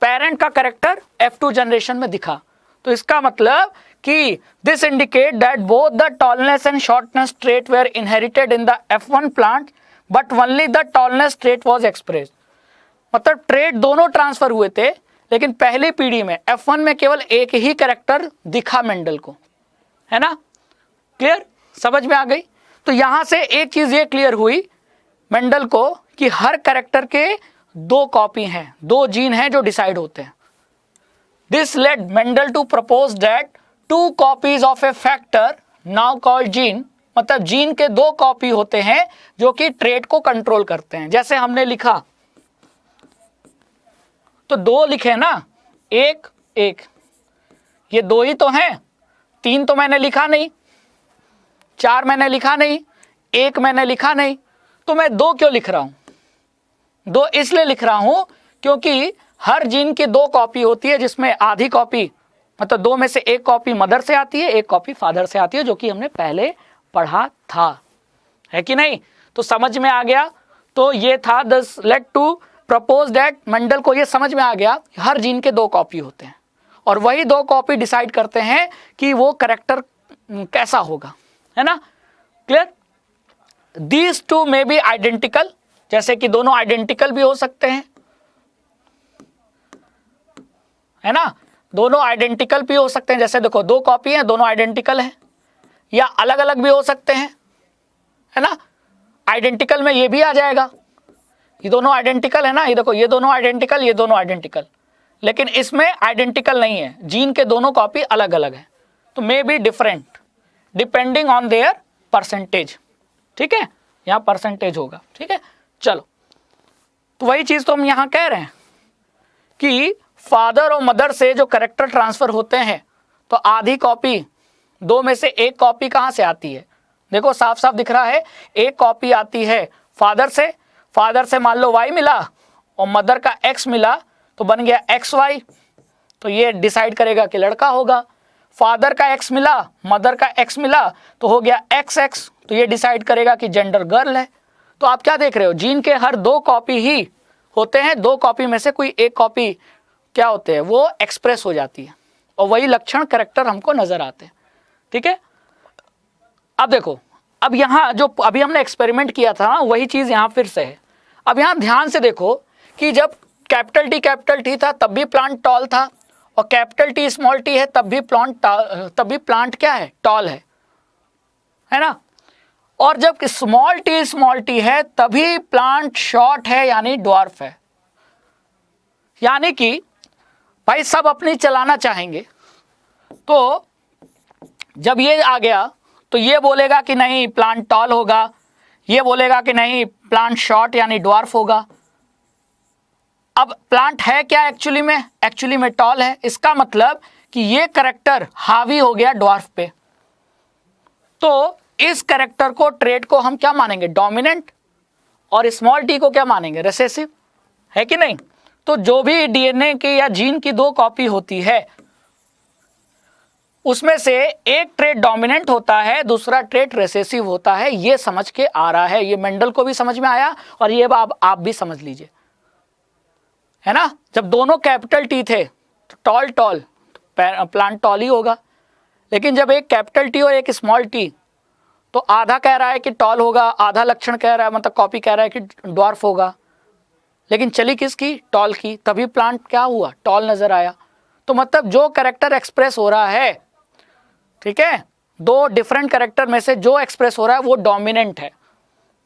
पेरेंट का कैरेक्टर F2 जनरेशन में दिखा। तो इसका मतलब कि this indicate that both the tallness and shortness trait were inherited in the F1 plant, but only the tallness trait was expressed, मतलब ट्रेट दोनों ट्रांसफर हुए थे, लेकिन पहली पीढ़ी में F1 में केवल एक ही कैरेक्टर दिखा मेंडल को, है ना, क्लियर, समझ में आ गई। तो यहां से एक चीज ये क्लियर हुई मेंडल को कि हर कैरेक्टर के 2 कॉपी हैं, 2 जीन हैं जो डिसाइड होते हैं। This lead Mendel to propose that 2 copies of a factor now called gene, मतलब जीन के 2 कॉपी होते हैं जो कि ट्रेट को कंट्रोल करते हैं। जैसे हमने लिखा तो 2 लिखे ना, 1 1, ये 2 ही तो हैं, 3 तो मैंने लिखा नहीं, 4 मैंने लिखा नहीं, 1 मैंने लिखा नहीं, तो मैं 2 क्यों लिख रहा हूं, 2 इसलिए लिख रहा हूं क्योंकि हर जीन की 2 कॉपी होती है, जिसमें आधी कॉपी मतलब 2 में से 1 कॉपी मदर से आती है, 1 कॉपी फादर से आती है, जो कि हमने पहले पढ़ा था, है कि नहीं। तो समझ में आ गया। तो ये था this lead to propose that, Mendel को ये समझ में आ गया हर जीन के 2 कॉपी होते हैं, और वही 2 कॉपी डिसाइड करते हैं कि वो कैरेक्टर कैसा होगा, है ना, clear. These 2 may be identical, जैसे कि दोनों आइडेंटिकल भी हो सकते हैं, है ना, दोनों आइडेंटिकल भी हो सकते हैं, जैसे देखो 2 कॉपी हैं, दोनों आइडेंटिकल हैं, या अलग अलग भी हो सकते हैं, है ना। आइडेंटिकल में ये भी आ जाएगा, ये दोनों आइडेंटिकल है ना, ये देखो ये दोनों आइडेंटिकल, ये दोनों आइडेंटिकल, लेकिन इसमें आइडेंटिकल नहीं है, जीन के दोनों कॉपी अलग अलग हैं, तो may be different depending on their percentage, ठीक है, यहाँ परसेंटेज होगा, ठीक है। चलो, तो वही चीज तो हम यहाँ कह रहे हैं कि फादर और मदर से जो कैरेक्टर ट्रांसफर होते हैं, तो आधी कॉपी, 2 में से 1 कॉपी कहाँ से आती है, देखो साफ साफ दिख रहा है, 1 कॉपी आती है फादर से मान लो Y मिला और मदर का X मिला, तो बन गया एक्स वाई, तो ये डिसाइड करेगा कि लड़का होगा। फादर का एक्स मिला, मदर का एक्स मिला, तो हो गया एक्स एक्स, तो ये डिसाइड करेगा कि जेंडर गर्ल है। तो आप क्या देख रहे हो, जीन के हर 2 कॉपी ही होते हैं, 2 कॉपी में से कोई एक कॉपी क्या होते हैं, वो एक्सप्रेस हो जाती है और वही लक्षण कैरेक्टर हमको नजर आते हैं। ठीक है, अब देखो, अब यहाँ जो अभी हमने एक्सपेरिमेंट किया था वही चीज यहाँ फिर से है। अब यहाँ ध्यान से देखो कि जब कैपिटल टी था तब भी प्लांट टॉल था, और कैपिटल टी स्मॉल टी है तब भी प्लांट क्या है, टॉल है ना। और जब स्मॉल टी है तभी प्लांट शॉर्ट है यानी ड्वार्फ है। यानी कि भाई सब अपनी चलाना चाहेंगे, तो जब ये आ गया तो ये बोलेगा कि नहीं प्लांट टॉल होगा, ये बोलेगा कि नहीं प्लांट शॉर्ट यानी ड्वार्फ होगा। अब प्लांट है क्या एक्चुअली में टॉल है। इसका मतलब कि ये कैरेक्टर हावी हो गया ड्वार्फ पे, तो इस कैरेक्टर को, ट्रेट को हम क्या मानेंगे, डोमिनेंट, और स्मॉल टी को क्या मानेंगे, रिसेसिव, है कि नहीं। तो जो भी डीएनए की या जीन की 2 कॉपी होती है उसमें से एक ट्रेट डोमिनेंट होता है, दूसरा ट्रेट रिसेसिव होता है। ये समझ के आ रहा है, ये मेंडल को भी समझ में आया और ये आप भी समझ लीजिए, है ना। जब दोनों कैपिटल टी थे तो टॉल प्लांट टॉल ही होगा, लेकिन जब एक कैपिटल टी और एक स्मॉल टी, तो आधा कह रहा है कि टॉल होगा, आधा लक्षण कह रहा है, मतलब कॉपी कह रहा है कि ड्वार्फ होगा, लेकिन चली किसकी, टॉल की, तभी प्लांट क्या हुआ, टॉल नजर आया। तो मतलब जो कैरेक्टर एक्सप्रेस हो रहा है, ठीक है, 2 डिफरेंट कैरेक्टर में से जो एक्सप्रेस हो रहा है वो डोमिनेंट है।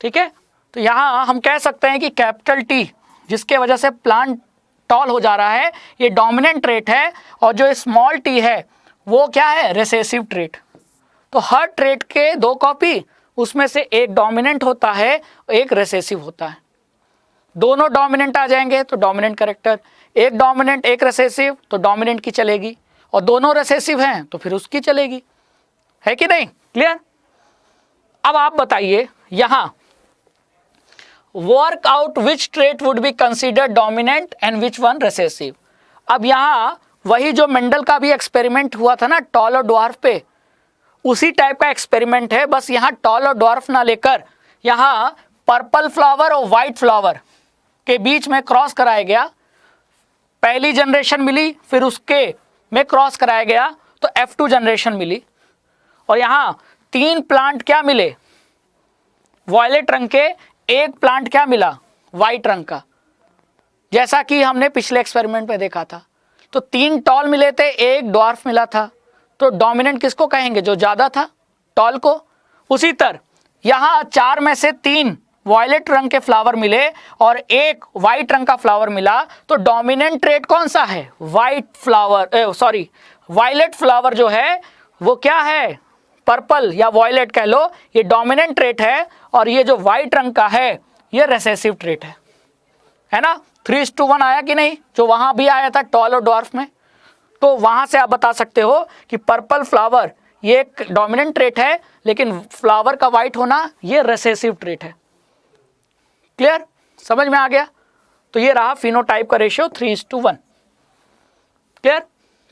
ठीक है, तो यहां हम कह सकते हैं कि कैपिटल टी जिसके वजह से प्लांट टॉल हो जा रहा है ये डोमिनेंट ट्रेट है, और जो स्मॉल टी है वो क्या है, रिसेसिव ट्रेट। तो हर ट्रेट के 2 कॉपी, उसमें से एक डोमिनेंट होता है, एक रिसेसिव होता है। दोनों डोमिनेंट आ जाएंगे तो डोमिनेंट कैरेक्टर, एक डोमिनेंट एक रिसेसिव तो डोमिनेंट की चलेगी, और दोनों रिसेसिव हैं तो फिर उसकी चलेगी, है कि नहीं, क्लियर। अब आप बताइए यहां work out which trait would be considered dominant and which one recessive. अब यहां वही जो मेंडल का भी एक्सपेरिमेंट हुआ था ना टॉल और ड्वार्फ पे, उसी टाइप का एक्सपेरिमेंट है, बस यहां टॉल और ड्वार्फ ना लेकर यहां पर्पल फ्लावर और व्हाइट फ्लावर के बीच में क्रॉस कराया गया। पहली जनरेशन मिली, फिर उसके में क्रॉस कराया गया तो F2 जनरेशन मिली, और यहां 3 प्लांट क्या मिले, वॉयलेट रंग के, एक प्लांट क्या मिला, व्हाइट रंग का, जैसा कि हमने पिछले एक्सपेरिमेंट में देखा था। तो 3 टॉल मिले थे, एक ड्वार्फ मिला था, तो डोमिनेंट किसको कहेंगे, जो ज्यादा था, टॉल को। उसी तरह यहां 4 में से 3 वॉयलेट रंग के फ्लावर मिले और एक व्हाइट रंग का फ्लावर मिला, तो डोमिनेंट ट्रेट कौन सा है, वायलेट फ्लावर जो है वो क्या है, पर्पल या वॉयलेट कह लो, ये डोमिनेंट ट्रेट है, और ये जो व्हाइट रंग का है ये रिसेसिव ट्रेट है ना। 3:1 आया कि नहीं, जो वहां भी आया था टॉल और ड्वार्फ में। तो वहां से आप बता सकते हो कि पर्पल फ्लावर ये एक डोमिनेंट ट्रेट है, लेकिन फ्लावर का व्हाइट होना ये रिसेसिव ट्रेट है। क्लियर, समझ में आ गया। तो ये रहा फिनोटाइप का रेशियो 3:1। क्लियर,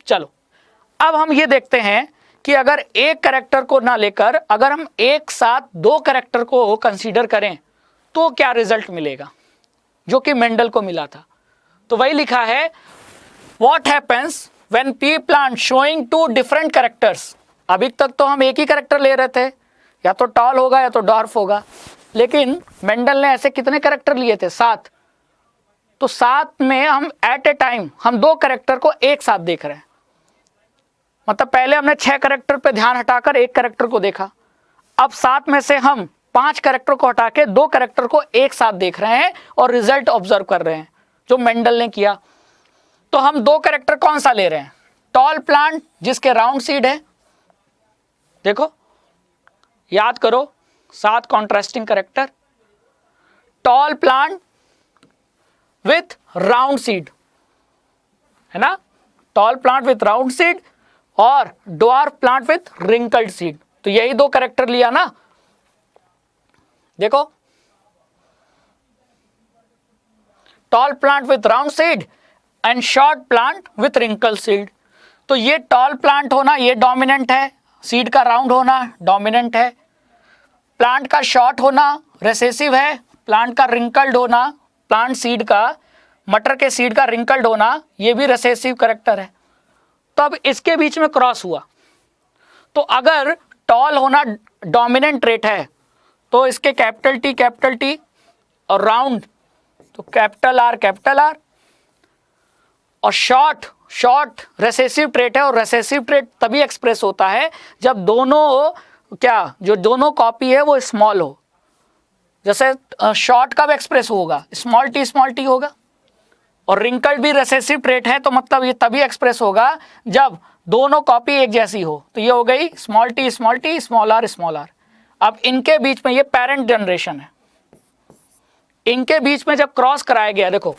चलो अब हम ये देखते हैं कि अगर एक कैरेक्टर को ना लेकर अगर हम एक साथ 2 कैरेक्टर को कंसीडर करें तो क्या रिजल्ट मिलेगा, जो कि मेंडल को मिला था। तो वही लिखा है, what happens when P plant showing 2 different characters. अभी तक तो हम एक ही कैरेक्टर ले रहे थे, या तो टॉल होगा या तो डॉर्फ होगा, लेकिन मेंडल ने ऐसे कितने कैरेक्टर लिए थे, 7। तो 7 में हम एट ए टाइम हम 2 कैरेक्टर को एक साथ देख रहे हैं। मतलब पहले हमने 6 कैरेक्टर पे ध्यान हटाकर एक कैरेक्टर को देखा, अब 7 में से हम 5 कैरेक्टर को हटा के 2 कैरेक्टर को एक साथ देख रहे हैं और रिजल्ट ऑब्जर्व कर रहे हैं जो मेंडल ने किया। तो हम 2 कैरेक्टर कौन सा ले रहे हैं, टॉल प्लांट जिसके राउंड सीड है, देखो याद करो 7 contrasting character, tall plant with round seed, है ना, tall plant with round seed और dwarf plant with wrinkled seed. तो यही 2 कैरेक्टर लिया ना। देखो tall plant with round seed and short plant with wrinkle seed. तो ये टॉल प्लांट होना ये डोमिनेंट है, सीड का राउंड होना डोमिनेंट है। प्लांट का शॉर्ट होना रिसेसिव है, प्लांट का रिंकल्ड होना, प्लांट सीड का, मटर के सीड का रिंकल्ड होना ये भी रिसेसिव कैरेक्टर है। तो अब इसके बीच में क्रॉस हुआ, तो अगर टॉल होना डोमिनेंट ट्रेट है तो इसके कैपिटल टी और राउंड तो कैपिटल आर, और शॉर्ट रिसेसिव ट्रेट है, और रिसेसिव ट्रेट तभी एक्सप्रेस होता है जब दोनों कॉपी है वो स्मॉल हो। जैसे शॉर्ट कब एक्सप्रेस होगा, स्मॉल टी होगा, और रिंकल्ड भी रिसेसिव ट्रेट है तो मतलब ये तभी एक्सप्रेस होगा जब दोनों कॉपी एक जैसी हो। तो ये हो गई स्मॉल टी स्मॉल आर। अब इनके बीच में ये पेरेंट जनरेशन है, इनके बीच में जब क्रॉस कराया गया, देखो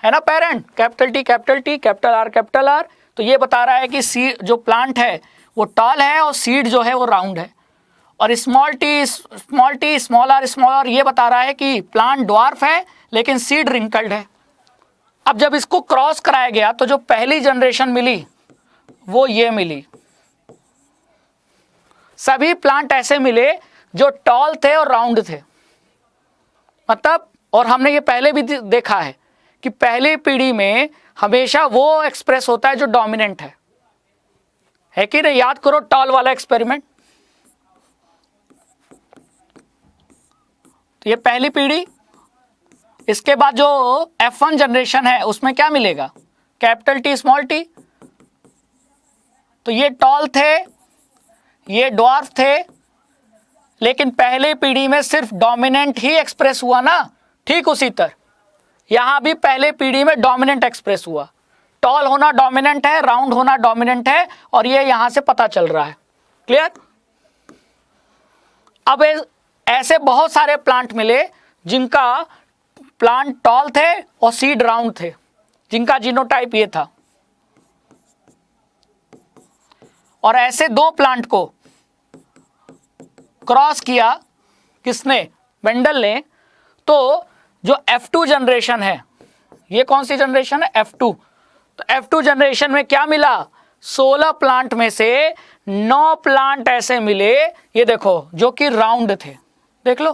है ना पेरेंट, कैपिटल आर, तो ये बता रहा है कि सीड जो प्लांट है वो टॉल है और सीड जो है वो राउंड है। और स्मॉल टी स्मॉल आर ये बता रहा है कि प्लांट ड्वार्फ है लेकिन सीड रिंकल्ड है। अब जब इसको क्रॉस कराया गया तो जो पहली जनरेशन मिली वो ये मिली। सभी प्लांट ऐसे मिले जो टॉल थे और राउंड थे, मतलब, और हमने ये पहले भी देखा है कि पहली पीढ़ी में हमेशा वो एक्सप्रेस होता है जो डोमिनेंट है कि नहीं। याद करो टॉल वाला एक्सपेरिमेंट। तो ये पहली पीढ़ी, इसके बाद जो F1 जनरेशन है उसमें क्या मिलेगा, कैपिटल टी स्मॉल टी। तो ये टॉल थे, ये ड्वार्फ थे, लेकिन पहले पीढ़ी में सिर्फ डोमिनेंट ही एक्सप्रेस हुआ ना। ठीक उसी तरह यहां भी पहले पीढ़ी में डोमिनेंट एक्सप्रेस हुआ, टॉल होना डोमिनेंट है, राउंड होना डोमिनेंट है, और ये यहां से पता चल रहा है। क्लियर। अब ऐसे बहुत सारे प्लांट मिले जिनका प्लांट टॉल थे और सीड राउंड थे, जिनका जीनोटाइप ये था। और ऐसे दो प्लांट को क्रॉस किया किसने, मेंडल ने। तो जो F2 जनरेशन है, ये कौन सी जनरेशन है, F2। तो F2 जनरेशन में क्या मिला, 16 प्लांट में से 9 प्लांट ऐसे मिले, ये देखो, जो कि राउंड थे। देख लो,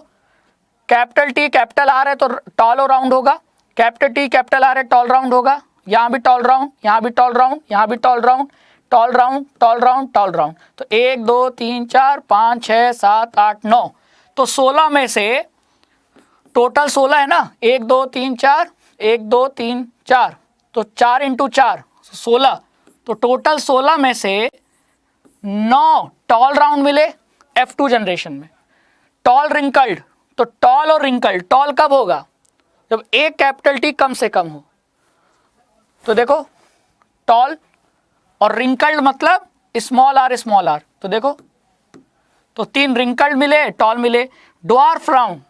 कैपिटल टी कैपिटल आर है तो टॉल और राउंड होगा, कैपिटल टी कैपिटल आर है टॉल राउंड होगा, यहां भी टॉल राउंड, यहां भी टॉल राउंड, यहां भी tall round, tall round, tall round, tall round. तो 1 2 3 4 5 6 7 8 9, तो 16 में से टोटल 16 है ना, 1 2 3 4, 1 2 3 4, तो 4 × 4 16, तो टोटल 16 में से 9 टॉल राउंड मिले F2 जनरेशन में। टॉल रिंकल्ड, तो टॉल और रिंकल्ड, टॉल कब होगा, जब एक कैपिटल टी कम से कम हो। तो देखो टॉल और रिंकल्ड मतलब स्मॉल आर, तो देखो, तो 3 रिंकल्ड मिले, टॉल मिले। ड्वार्फ राउंड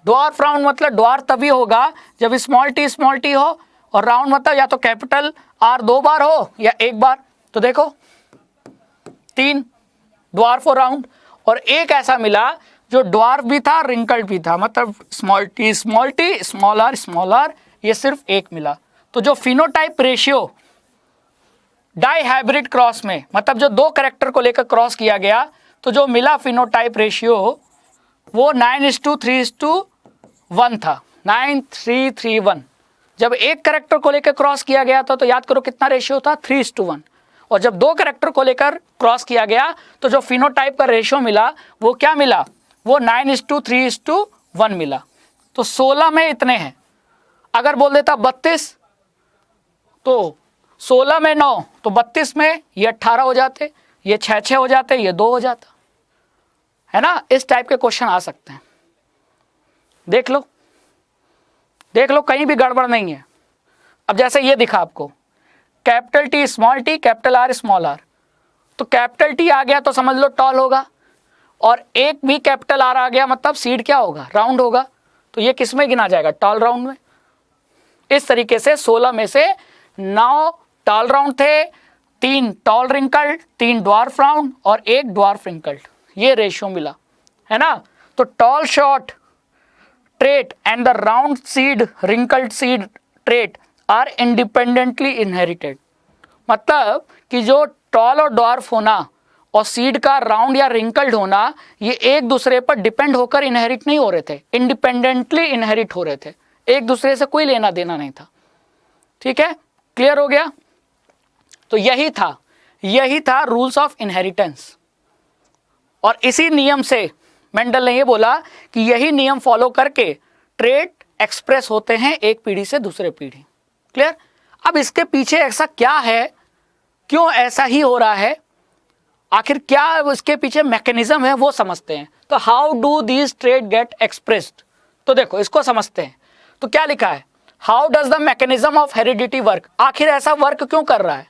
मतलब ड्वार्फ तभी होगा जब स्मॉल टी हो, और राउंड मतलब या तो कैपिटल आर 2 बार हो या 1 बार। तो देखो 3 ड्वार्फ और राउंड, और एक ऐसा मिला जो ड्वार्फ भी था रिंकल्ड भी था, मतलब स्मॉल टी स्मॉल आर, ये सिर्फ एक मिला। तो जो phenotype ratio dihybrid cross में, मतलब जो 2 कैरेक्टर को लेकर क्रॉस किया गया, तो जो मिला फिनोटाइप रेशियो वो 9:3:1 था, 9:3:1। जब एक कैरेक्टर को लेकर क्रॉस किया गया था तो याद करो कितना रेशियो था, 3:1। और जब 2 कैरेक्टर को लेकर क्रॉस किया गया तो जो फिनोटाइप का रेशियो मिला वो क्या मिला, वो 9:3:1 मिला। तो 16 में इतने हैं। अगर बोल देता 32, तो 16 में 9, तो 32 में ये 18 हो जाते, ये 6 हो जाते, ये 2 हो जाता, है ना। इस टाइप के क्वेश्चन आ सकते हैं। देख लो कहीं भी गड़बड़ नहीं है। अब जैसे ये दिखा आपको, capital T capital R small R, तो कैपिटल टी आ गया तो समझ लो टॉल होगा, और एक भी कैपिटल आर आ गया मतलब सीड क्या होगा, राउंड होगा। तो ये किस में गिना जाएगा, टॉल राउंड में। इस तरीके से 16 में से 9 टॉल राउंड थे, 3 टॉल रिंकल्ड, 3 ड्वार्फ राउंड और 1 ड्वार्फ रिंकल्ड, ये रेशियो मिला, है ना। तो tall short trait and the round seed wrinkled seed trait are independently inherited. मतलब कि जो टॉल और डॉर्फ होना और सीड का राउंड या रिंकल्ड होना, ये एक दूसरे पर डिपेंड होकर इनहेरिट नहीं हो रहे थे, इंडिपेंडेंटली इनहेरिट हो रहे थे, एक दूसरे से कोई लेना देना नहीं था। ठीक है, क्लियर हो गया? तो यही था रूल्स ऑफ इनहेरिटेंस। और इसी नियम से मेंडल ने ये बोला कि यही नियम फॉलो करके ट्रेट एक्सप्रेस होते हैं एक पीढ़ी से दूसरे पीढ़ी। क्लियर? अब इसके पीछे ऐसा क्या है, क्यों ऐसा ही हो रहा है, आखिर क्या इसके पीछे मैकेनिज्म है, वो समझते हैं। तो how do these trait get expressed? तो देखो इसको समझते हैं। तो क्या लिखा है, how does the mechanism of heredity work? आखिर ऐसा वर्क क्यों कर रहा है?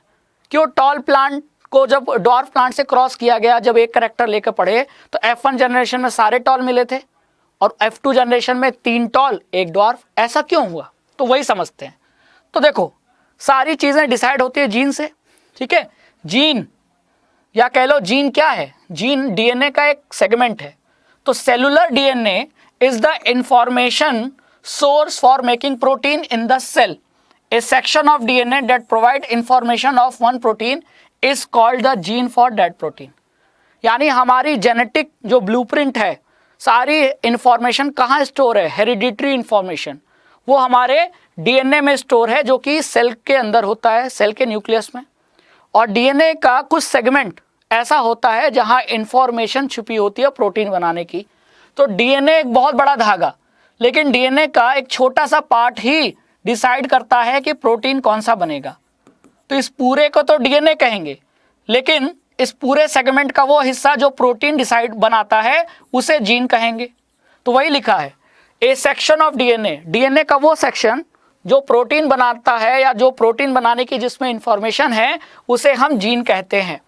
क्यों टॉल प्लांट को जब डॉर्फ प्लांट से क्रॉस किया गया, जब एक कैरेक्टर लेकर पढ़े, तो F1 जनरेशन में सारे टॉल मिले थे और F2 जनरेशन में 3 टॉल 1 डॉर्फ। ऐसा क्यों हुआ? तो वही समझते हैं। तो देखो सारी चीजें डिसाइड होती है जीन से। ठीक है, जीन या कह लो जीन क्या है? जीन डीएनए का एक सेगमेंट है। तो cellular DNA is the information source for making protein in the cell. A section of DNA that provide information of one protein is called the gene for that protein। यानी हमारी genetic जो blueprint है, सारी information कहाँ store है? Hereditary information, वो हमारे DNA में स्टोर है, जो कि सेल के अंदर होता है, सेल के न्यूक्लियस में। और डीएनए का कुछ सेगमेंट ऐसा होता है जहाँ इंफॉर्मेशन छुपी होती है प्रोटीन बनाने की। तो डीएनए एक बहुत बड़ा धागा, लेकिन डीएनए का एक छोटा सा पार्ट ही डिसाइड करता है कि प्रोटीन कौन सा बनेगा। तो इस पूरे को तो डीएनए कहेंगे, लेकिन इस पूरे सेगमेंट का वो हिस्सा जो प्रोटीन डिसाइड बनाता है उसे जीन कहेंगे। तो वही लिखा है, A section of DNA, DNA का वो सेक्शन जो प्रोटीन बनाता है या जो प्रोटीन बनाने की जिसमें इंफॉर्मेशन है, उसे हम जीन कहते हैं।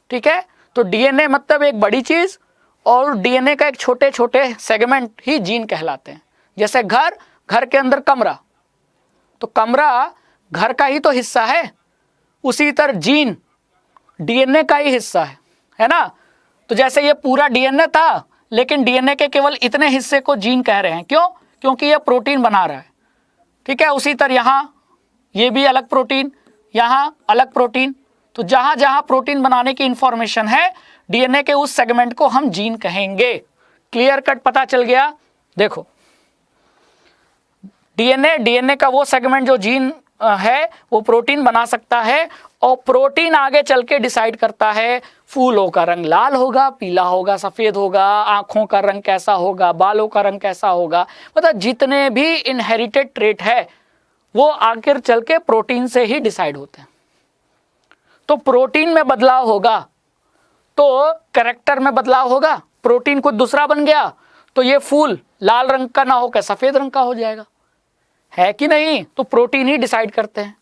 ठीक है, तो डीएनए मतलब एक बड़ी चीज और डीएनए का एक छोटे छोटे सेगमेंट ही जीन कहलाते हैं। जैसे घर, घर के अंदर कमरा, तो कमरा घर का ही तो हिस्सा है, उसी तरह जीन डीएनए का ही हिस्सा है ना? तो जैसे ये पूरा डीएनए था, लेकिन डीएनए के केवल इतने हिस्से को जीन कह रहे हैं। क्यों? क्योंकि ये प्रोटीन बना रहा है। ठीक है, उसी तरह यहाँ ये भी अलग प्रोटीन, यहाँ अलग प्रोटीन। तो जहाँ जहाँ प्रोटीन बनाने की इंफॉर्मेशन है, डीएनए के उस सेगमेंट को हम जीन कहेंगे। क्लियर कट पता चल गया? देखो डीएनए का वो सेगमेंट जो जीन है वो प्रोटीन बना सकता है, और प्रोटीन आगे चल के डिसाइड करता है फूलों का रंग लाल होगा, पीला होगा, सफ़ेद होगा, आँखों का रंग कैसा होगा, बालों का रंग कैसा होगा। मतलब जितने भी इनहेरिटेड ट्रेट है वो आखिर चल के प्रोटीन से ही डिसाइड होते हैं। तो प्रोटीन में बदलाव होगा तो कैरेक्टर में बदलाव होगा। प्रोटीन कुछ दूसरा बन गया तो ये फूल लाल रंग का ना होकर सफ़ेद रंग का हो जाएगा, है कि नहीं? तो प्रोटीन ही डिसाइड करते हैं।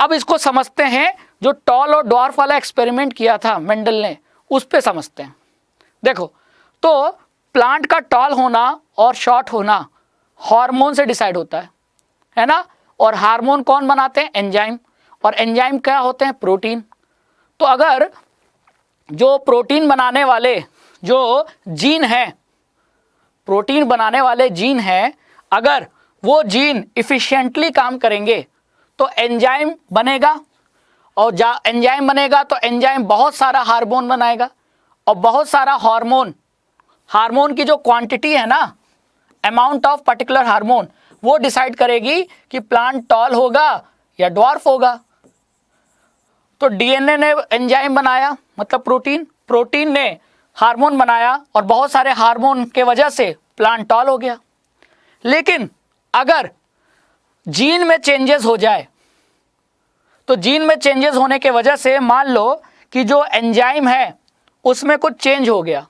अब इसको समझते हैं, जो टॉल और डॉर्फ वाला एक्सपेरिमेंट किया था मेंडल ने, उस पे समझते हैं। देखो, तो प्लांट का टॉल होना और शॉर्ट होना हार्मोन से डिसाइड होता है ना? और हार्मोन कौन बनाते हैं? एंजाइम। और एंजाइम क्या होते हैं? प्रोटीन। तो अगर जो प्रोटीन बनाने वाले जो जीन है, प्रोटीन बनाने वाले जीन हैं, अगर वो जीन इफिशिएंटली काम करेंगे तो एंजाइम बनेगा, और एंजाइम बनेगा तो एंजाइम बहुत सारा हार्मोन बनाएगा, और बहुत सारा हार्मोन की जो क्वांटिटी है ना, अमाउंट ऑफ पर्टिकुलर हार्मोन, वो डिसाइड करेगी कि प्लांट टॉल होगा या डॉर्फ होगा। तो डीएनए ने एंजाइम बनाया, मतलब प्रोटीन ने हार्मोन बनाया, और बहुत सारे हार्मोन के वजह से प्लांट टॉल हो गया। लेकिन अगर जीन में चेंजेस हो जाए, तो जीन में चेंजेस होने के वजह से मान लो कि जो एंजाइम है उसमें कुछ चेंज हो गया,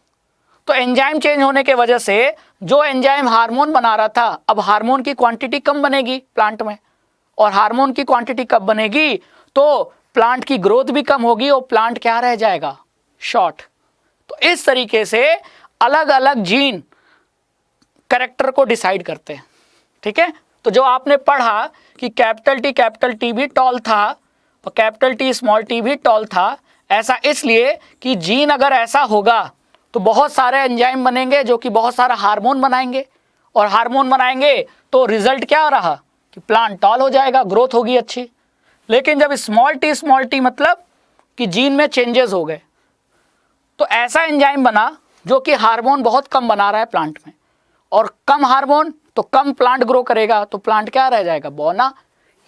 तो एंजाइम चेंज होने के वजह से जो एंजाइम हार्मोन बना रहा था, अब हार्मोन की क्वांटिटी कम बनेगी प्लांट में, और हार्मोन की क्वांटिटी कब बनेगी? तो प्लांट की ग्रोथ भी कम होगी और प्लांट क्या रह जाएगा? शॉर्ट। तो इस तरीके से अलग अलग जीन कैरेक्टर को डिसाइड करते हैं। ठीक है, तो जो आपने पढ़ा कि कैपिटल टी भी टॉल था और कैपिटल टी स्मॉल टी भी टॉल था, ऐसा इसलिए कि जीन अगर ऐसा होगा तो बहुत सारे एंजाइम बनेंगे जो कि बहुत सारा हार्मोन बनाएंगे, और हार्मोन बनाएंगे तो रिजल्ट क्या रहा कि कि प्लांट टॉल हो जाएगा, ग्रोथ होगी अच्छी। लेकिन जब स्मॉल टी मतलब कि जीन में चेंजेस हो गए, तो ऐसा एंजाइम बना जो कि हार्मोन बहुत कम बना रहा है प्लांट में, और कम हार्मोन तो कम प्लांट ग्रो करेगा, तो प्लांट क्या रह जाएगा, बौना।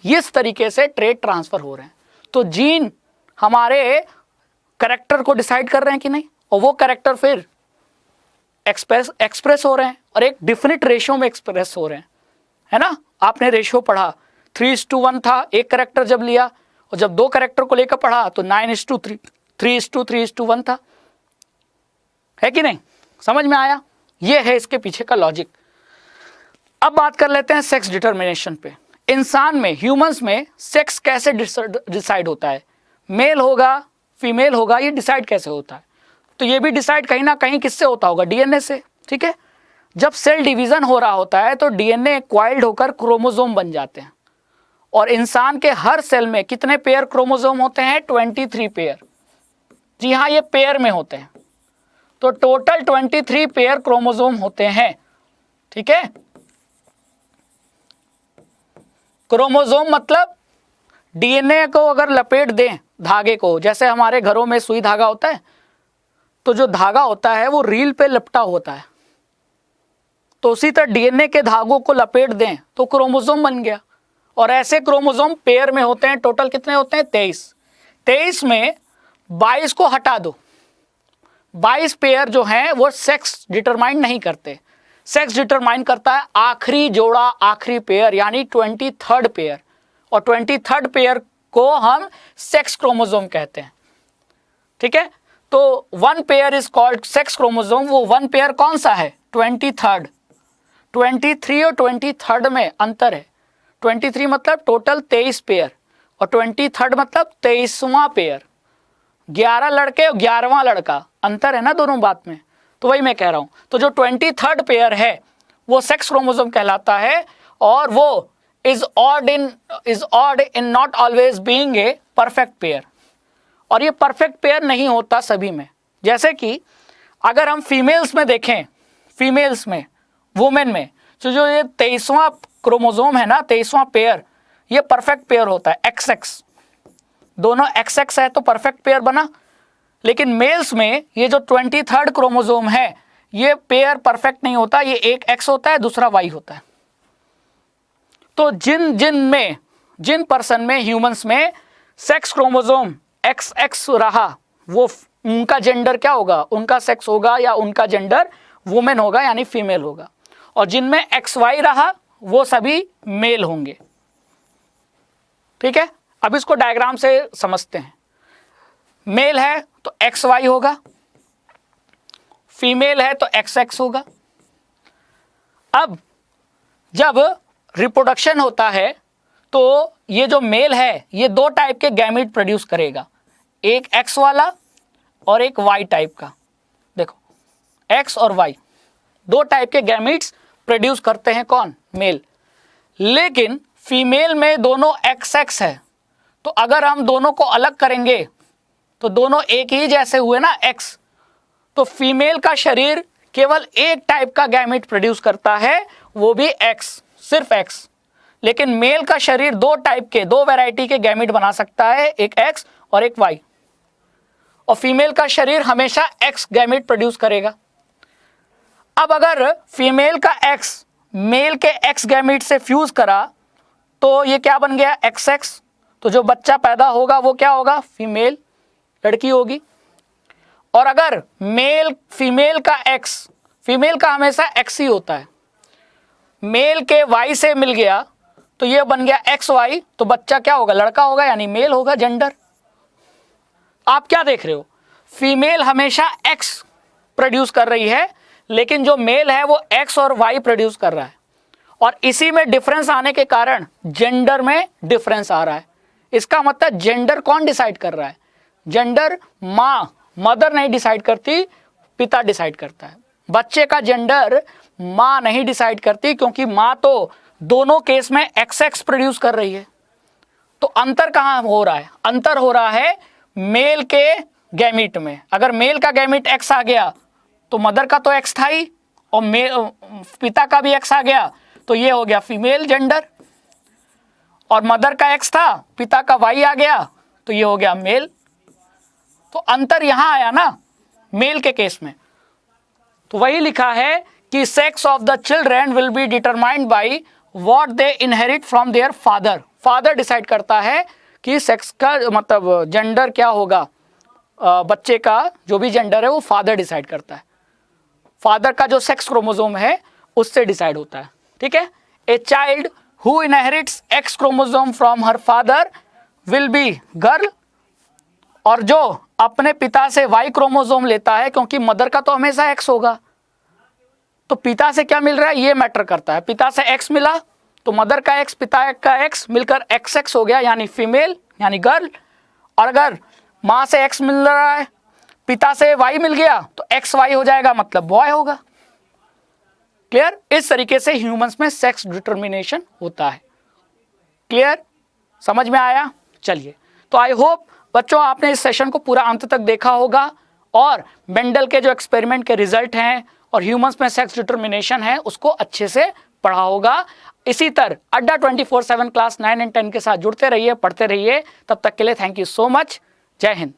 इस तरीके से ट्रेट ट्रांसफर हो रहे हैं। तो जीन हमारे कैरेक्टर को डिसाइड कर रहे हैं कि नहीं, और वो कैरेक्टर फिर एक्सप्रेस हो रहे हैं और एक डिफिनिट रेशियो में एक्सप्रेस हो रहे हैं, है ना। आपने रेशियो पढ़ा, 3:1 था एक कैरेक्टर जब लिया, और जब दो कैरेक्टर को लेकर पढ़ा तो 9:3, 3:1 था, है कि नहीं। समझ में आया, ये है इसके पीछे का लॉजिक। अब बात कर लेते हैं सेक्स डिटर्मिनेशन पे। इंसान में, ह्यूमंस में सेक्स कैसे डिसाइड होता है, मेल होगा फीमेल होगा, ये डिसाइड कैसे होता है। तो ये भी डिसाइड कहीं ना कहीं किससे होता होगा, डीएनए से। ठीक है, जब सेल डिवीजन हो रहा होता है तो डीएनए क्वाइल्ड होकर क्रोमोसोम बन जाते हैं, और इंसान के हर सेल में कितने पेयर क्रोमोसोम होते हैं, 23 पेयर। जी हाँ, ये पेयर में होते हैं, तो टोटल 23 पेयर क्रोमोसोम होते हैं। ठीक है, क्रोमोसोम मतलब डीएनए को अगर लपेट दें धागे को, जैसे हमारे घरों में सुई धागा होता है, तो जो धागा होता है वो रील पे लपटा होता है, तो उसी तरह डीएनए के धागों को लपेट दें तो क्रोमोसोम बन गया। और ऐसे क्रोमोसोम पेयर में होते हैं, टोटल कितने होते हैं, 23 में 22 को हटा दो, 22 पेयर जो हैं वो सेक्स डिटरमाइन नहीं करते। सेक्स डिटरमाइन करता है आखिरी जोड़ा, आखिरी पेयर, यानी 23rd पेयर, और 23rd पेयर को हम सेक्स क्रोमोसोम कहते हैं। ठीक है, तो 1 pair is called sex chromosome. वो 1 पेयर कौन सा है, 23rd। 23 और 23rd में अंतर है। 23 मतलब टोटल 23 पेयर, और 23rd मतलब 23वां पेयर। 11 लड़के और 11वां लड़का, अंतर है ना दोनों बात में। तो वही मैं कह रहा हूं, तो जो 23rd पेयर है वो सेक्स क्रोमोसोम कहलाता है, और वो is odd in not always being a perfect pair. और ये परफेक्ट पेयर नहीं होता सभी में। जैसे कि अगर हम फीमेल्स में देखें, फीमेल्स में, वुमेन में, तो जो ये 23वां क्रोमोसोम है ना, 23वां पेयर, ये परफेक्ट पेयर होता है, XX। दोनों XX है तो परफेक्ट पेयर बना। लेकिन मेल्स में ये जो 23rd क्रोमोसोम है, ये पेयर परफेक्ट नहीं होता, ये एक X होता है, दूसरा Y होता है। तो जिन पर्सन में, ह्यूमंस में सेक्स क्रोमोसोम XX रहा, वो उनका जेंडर क्या होगा, उनका सेक्स होगा, या उनका जेंडर वुमेन होगा यानी फीमेल होगा। और जिनमें XY रहा वो सभी मेल होंगे। ठीक है, अब इसको डायग्राम से समझते हैं। मेल है तो XY होगा, फीमेल है तो XX होगा। अब जब रिप्रोडक्शन होता है तो ये जो मेल है ये 2 टाइप के गैमीट प्रोड्यूस करेगा, एक X वाला और एक Y टाइप का। देखो, X और Y 2 टाइप के गैमीट्स प्रोड्यूस करते हैं कौन, मेल। लेकिन फीमेल में दोनों XX है, तो अगर हम दोनों को अलग करेंगे तो दोनों एक ही जैसे हुए ना, X। तो फीमेल का शरीर केवल एक टाइप का गैमीट प्रोड्यूस करता है, वो भी X, सिर्फ X। लेकिन मेल का शरीर 2 टाइप के, 2 वैरायटी के गैमीट बना सकता है, एक X और एक Y। और फीमेल का शरीर हमेशा X गैमीट प्रोड्यूस करेगा। अब अगर फीमेल का X मेल के X गैमीट से फ्यूज करा तो ये क्या बन गया, XX। तो जो बच्चा पैदा होगा वो क्या होगा, फीमेल, लड़की होगी। और अगर मेल फीमेल का X, फीमेल का हमेशा X ही होता है, मेल के Y से मिल गया तो ये बन गया XY, तो बच्चा क्या होगा, लड़का होगा, यानी मेल होगा जेंडर। आप क्या देख रहे हो, फीमेल हमेशा X प्रोड्यूस कर रही है, लेकिन जो मेल है वो X और Y प्रोड्यूस कर रहा है। और इसी में डिफरेंस आने के कारण जेंडर में डिफरेंस आ रहा है। इसका मतलब जेंडर कौन डिसाइड कर रहा है, जेंडर माँ, मदर नहीं डिसाइड करती, पिता डिसाइड करता है। बच्चे का जेंडर माँ नहीं डिसाइड करती, क्योंकि माँ तो दोनों केस में XX प्रोड्यूस कर रही है। तो अंतर कहाँ हो रहा है, अंतर हो रहा है मेल के गैमीट में। अगर मेल का गैमीट X आ गया तो मदर का तो X था ही, और पिता का भी X आ गया तो ये हो गया फीमेल जेंडर। और मदर का एक्स था, पिता का वाई आ गया, तो ये हो गया मेल। तो अंतर यहां आया ना मेल के केस में। तो वही लिखा है कि sex of the children will be determined by what they inherit from their father. Father decide करता है कि सेक्स का मतलब जेंडर क्या होगा, बच्चे का जो भी जेंडर है वो फादर डिसाइड करता है। फादर का जो सेक्स क्रोमोसोम है उससे डिसाइड होता है, ठीक है। A child who inherits x chromosome from her father will be girl, और जो अपने पिता से वाई क्रोमोसोम लेता है, क्योंकि मदर का तो हमेशा एक्स होगा, तो पिता से क्या मिल रहा है ये मैटर करता है। पिता से एक्स मिला तो मदर का एक्स पिता का एक्स मिलकर एक्स एक्स हो गया, यानी फीमेल यानी गर्ल। और अगर माँ से एक्स मिल रहा है, पिता से वाई मिल गया तो एक्स वाई हो जाएगा, मतलब बॉय होगा। क्लियर? इस तरीके से ह्यूमंस में सेक्स डिटर्मिनेशन होता है। क्लियर? समझ में आया? चलिए, तो आई होप बच्चों आपने इस सेशन को पूरा अंत तक देखा होगा और मेंडल के जो एक्सपेरिमेंट के रिजल्ट हैं और ह्यूमंस में सेक्स डिटर्मिनेशन है उसको अच्छे से पढ़ा होगा। इसी तरह अड्डा 24/7 क्लास 9 और 10 के साथ जुड़ते रहिए, पढ़ते रहिए। तब तक के लिए थैंक यू सो मच। जय हिंद।